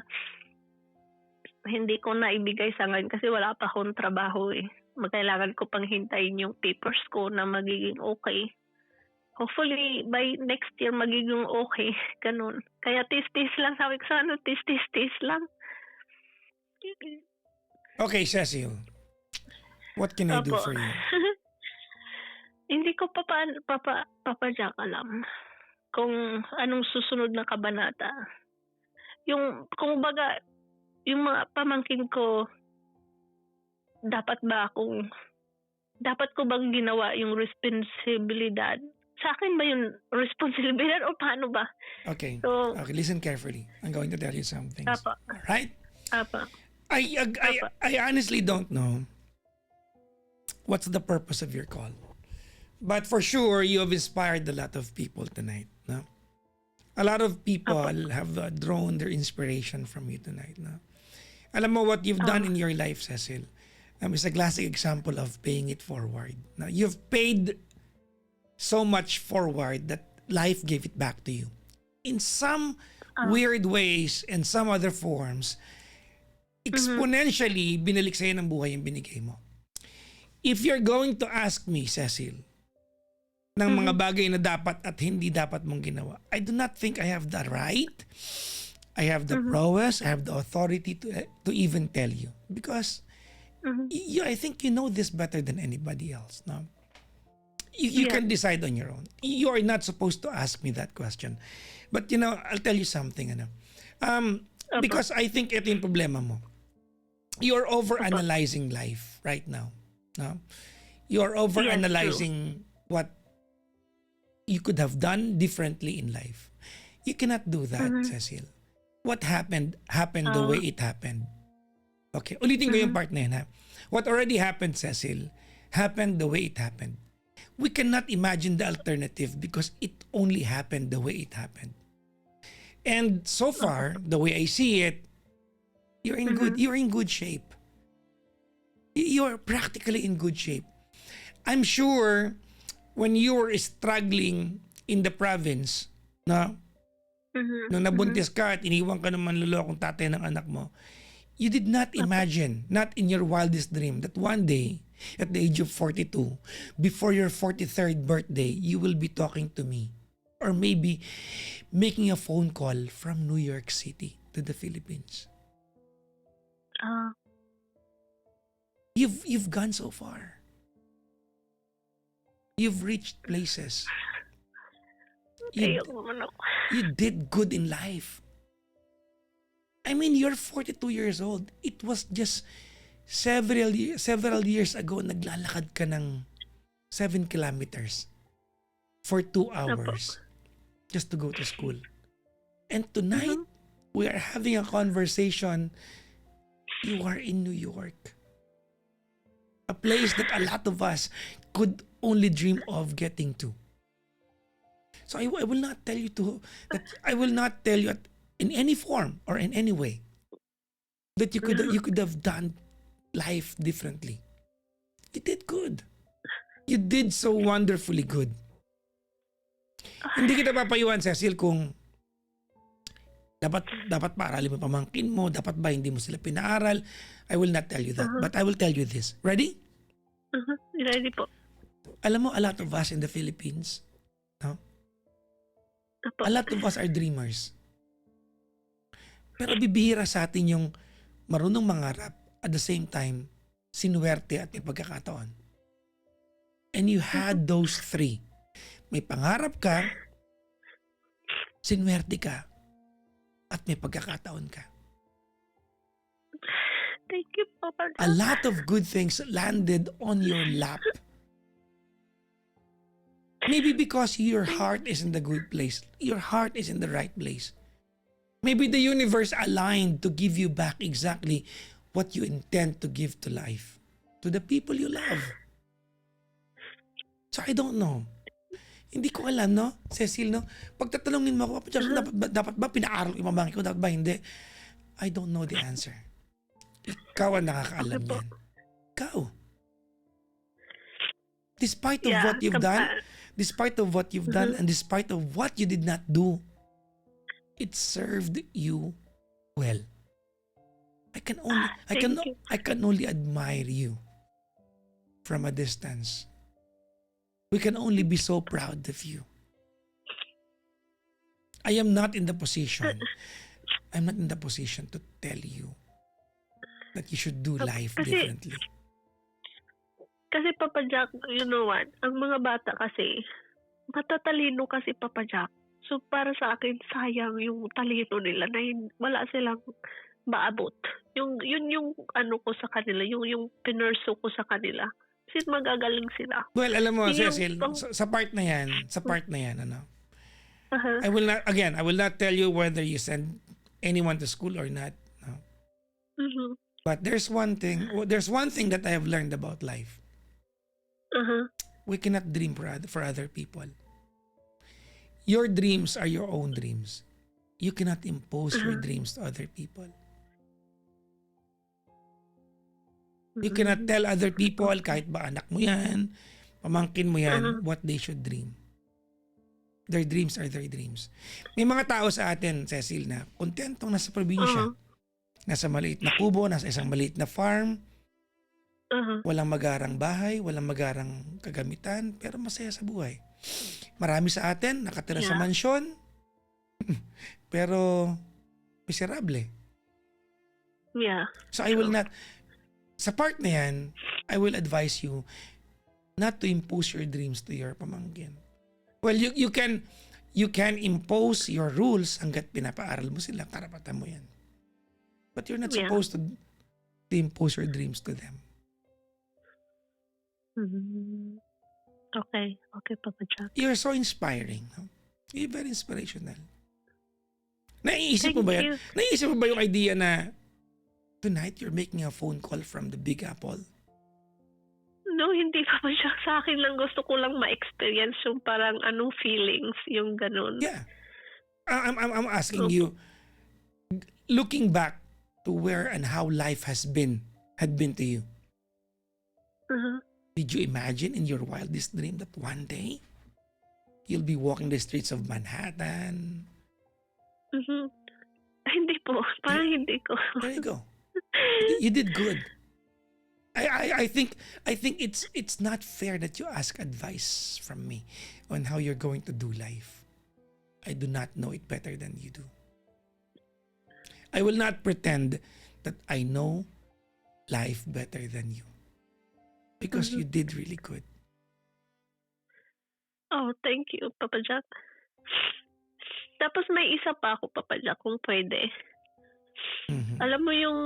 ibigay sa ngayon kasi wala pa akong trabaho eh. Kailangan ko pang hintayin yung papers ko na magiging okay. Hopefully by next year magiging okay. Ganun. Kaya tis-tis lang, sabi ko tis-tis lang. Okay, Cecil. What can I do for you? Hindi ko Papa Jack alam kung anong susunod na kabanata. Kung baga, yung mga pamangkin ko, dapat ko bang ginawa yung responsibilidad? Sa akin ba yung responsibilidad o paano ba? Okay. So, okay, listen carefully. I'm going to tell you some things. Apa. All right? Apa. I honestly don't know what's the purpose of your call. But for sure, you have inspired a lot of people tonight. No? A lot of people have drawn their inspiration from you tonight. No? Alam mo what you've done in your life, Cecil, is a classic example of paying it forward. Now, you've paid so much forward that life gave it back to you. In some weird ways and some other forms, exponentially, binalik sa'yo ng buhay yung binigay mo. If you're going to ask me, Cecil, ng mga bagay na dapat at hindi dapat mong ginawa, I do not think I have the right, I have the prowess, I have the authority to even tell you. Because I think you know this better than anybody else. No? You can decide on your own. You are not supposed to ask me that question. But I'll tell you something. Because I think ito yung problema mo. You're overanalyzing life right now. No? You're overanalyzing what you could have done differently in life. You cannot do that, Cecil. What happened the way it happened. Okay, ulitin ko yung part na yun, ha? What already happened, Cecil, happened the way it happened. We cannot imagine the alternative because it only happened the way it happened. And so far, the way I see it, you're in good shape. You're practically in good shape. I'm sure when you were struggling in the province, nung nabuntis ka at iniwan ka ng manlolokong tatay ng anak mo, you did not imagine, not in your wildest dream, that one day at the age of 42, before your 43rd birthday, you will be talking to me. Or maybe making a phone call from New York City to the Philippines. You've gone so far. You've reached places. You did good in life. I mean, you're 42 years old. It was just several years ago, naglalakad ka ng 7 kilometers for 2 hours just to go to school. And tonight, we are having a conversation. You are in New York. A place that a lot of us could only dream of getting to. So I will not tell you in any form or in any way that you could have done life differently. You did good. You did so wonderfully good. Hindi kita papayuhan, Cecil, kung dapat paaralin mo pamangkin mo, dapat ba hindi mo sila pinaaral. I will not tell you that. But I will tell you this. Ready? Ready po. Alam mo, a lot of us in the Philippines, no? A lot of us are dreamers. Pero bibihira sa atin yung marunong mangarap at the same time, sinuwerte at may pagkakataon. And you had those 3. May pangarap ka, sinuwerte ka, at may pagkakataon ka. Thank you, Papa. A lot of good things landed on your lap. Maybe because your heart is in the good place. Your heart is in the right place. Maybe the universe aligned to give you back exactly what you intend to give to life. To the people you love. So I don't know. Hindi ko alam, no? Cecil, no? Pag tatanungin mo ako, dapat ba pinaaral ko yung mamangkin ko? Dapat ba hindi? I don't know the answer. Ikaw ang nakakaalam yan. Ikaw. Despite of what you've done, and despite of what you did not do, it served you well. I can only admire you from a distance. We can only be so proud of you. I am not in the position to tell you that you should do life differently. Kasi Papa Jack, you know what? Ang mga bata kasi, matatalino kasi Papa Jack. So para sa akin, sayang yung talino nila na wala silang maabot. Yun yung ano ko sa kanila, yung pinurso ko sa kanila. Kasi magagaling sila. Well, alam mo, Cecil, sa part na yan, ano? I will not tell you whether you send anyone to school or not. No? But there's one thing that I have learned about life. We cannot dream for other people. Your dreams are your own dreams. You cannot impose your dreams to other people. You cannot tell other people, kahit ba anak mo yan, pamangkin mo yan, what they should dream. Their dreams are their dreams. May mga tao sa atin, Cecil, na kontentong nasa probinsya. Nasa maliit na kubo, nasa isang maliit na farm. Walang magarang bahay, walang magarang kagamitan, pero masaya sa buhay. Marami sa atin nakatira sa mansyon, pero miserable. Yeah. So I will not, sa part na yan, I will advise you not to impose your dreams to your pamangkin. Well, you can impose your rules hanggat pinapaaral mo sila, karapatan mo yan. But you're not supposed to impose your dreams to them. Okay, Papa Jack. You're so inspiring. No? You're very inspirational. Naiisip mo ba yan? Naiisip mo ba yung idea na tonight you're making a phone call from the Big Apple? No, hindi Papa Jack. Sa akin lang, gusto ko lang ma-experience yung parang anong feelings, yung ganun. Yeah. I'm asking you, looking back to where and how life had been to you. Did you imagine in your wildest dream that one day you'll be walking the streets of Manhattan? Hindi po. Parang hindi ko. There you go. You did good. I think it's not fair that you ask advice from me on how you're going to do life. I do not know it better than you do. I will not pretend that I know life better than you. Because you did really good. Oh, thank you, Papa Jack. Tapos may isa pa ako, Papa Jack, kung pwede. Mhm. Alam mo yung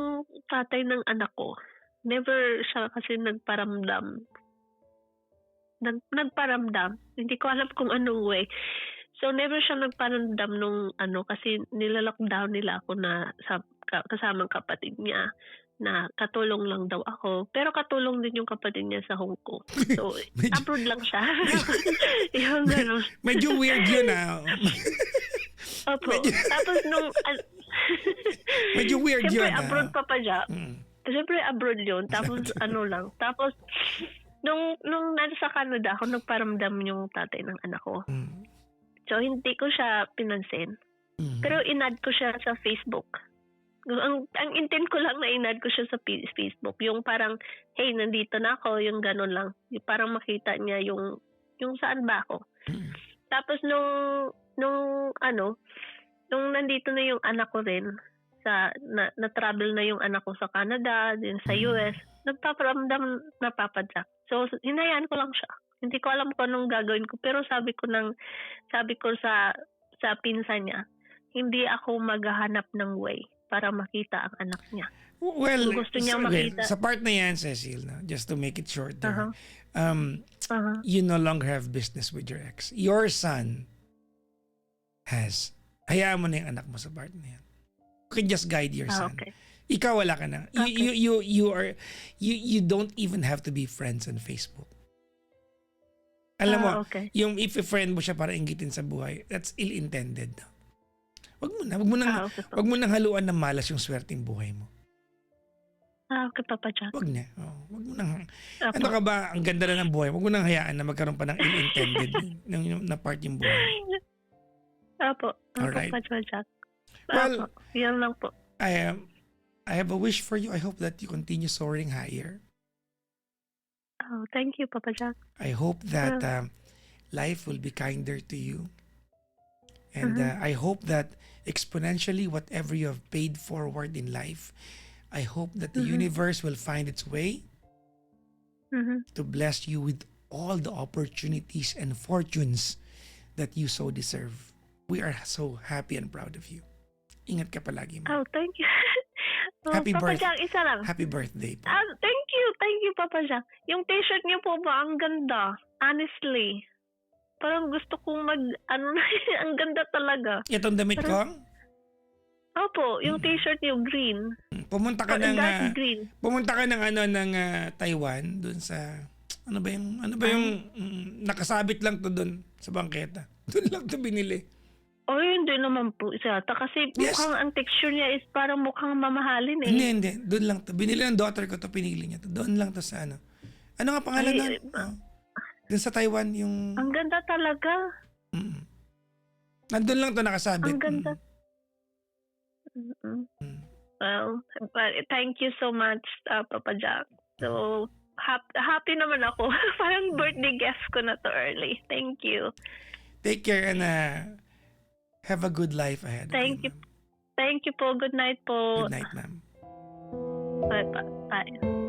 tatay ng anak ko, never siya kasi nagparamdam. Nagparamdam. Hindi ko alam kung anong way. So, never siya nagparamdam nung kasi nilalockdown nila ako na kasamang kapatid niya na katulong lang daw ako. Pero katulong din yung kapatid niya sa Hong Kong. So, abroad lang siya. Yung gano'n. Medyo weird yun Opo. Tapos nung... medyo weird Siyempre, yun abroad pa dyan. Mm. Siyempre, abroad yun. Tapos, lang. Tapos, nung nasa Canada ako, nagparamdam yung tatay ng anak ko. Mm. So, hindi ko siya pinansin. Mm. Pero inad ko siya sa Facebook. Ang intent ko lang na inad ko siya sa Facebook. Yung parang, hey, nandito na ako. Yung gano'n lang. Yung parang makita niya yung saan ba ako. Mm. Tapos nung nandito na yung anak ko rin, na-travel na yung anak ko sa Canada, din sa US, nagpaparamdam na Papa Jack. So, hinayaan ko lang siya. Hindi ko alam kung anong gagawin ko. Pero sabi ko sa pinsan niya, hindi ako maghahanap ng way para makita ang anak niya. Well, gusto niya makita. Sa part na yan, Cecil, just to make it short there, Uh-huh. you no longer have business with your ex. Your son has. Hayaan mo na yung anak mo sa part na yan. You can just guide your son. Okay. Ikaw wala ka na. Okay. You don't even have to be friends on Facebook. Alam mo, Okay. yung if friend mo siya para inggitin sa buhay, that's ill-intended. Wag mo nang haluan ng malas yung swerteng buhay mo. Okay, Papa Jack. Wag na. Wag mo nang Opo. ano ka ba, ang ganda na ng buhay. Wag mo nang hayaan na magkaroon pa ng ill-intended na part yung buhay. Opo. Alright. Papa Jack. Well, Opo. Yan lang po. I have a wish for you. I hope that you continue soaring higher. Oh, thank you, Papa Jack. I hope that life will be kinder to you. And I hope that exponentially, whatever you have paid forward in life, I hope that the universe will find its way to bless you with all the opportunities and fortunes that you so deserve. We are so happy and proud of you. Ingat ka palagi mo. Oh, thank you. Happy Papa birthday. Jack, isa lang. Happy birthday po. Thank you, Papa Jack. Yung t-shirt niyo po ba, ang ganda. Honestly. Parang gusto kong ang ganda talaga. Itong damit ko? Opo, yung t-shirt niyo, green. Pumunta ka ng Dark green. pumunta ka ng Taiwan doon sa ano ba yung nakasabit lang to doon sa bangketa. Doon lang to binili. Oh, hindi naman po isa. Kasi Yes. mukhang ang texture niya is parang mukhang mamahalin eh. Hindi. Doon lang to. Binili ng daughter ko to, pinili niya to. Doon lang to sa ano. Ano nga pangalan nun? Doon sa Taiwan yung... Ang ganda talaga. Nandun lang to nakasabit. Ang ganda. Well, thank you so much, Papa Jack. So, happy naman ako. Parang birthday guest ko na to early. Thank you. Take care and have a good life ahead. Thank you. Thank you po. Good night po. Good night, ma'am. Bye.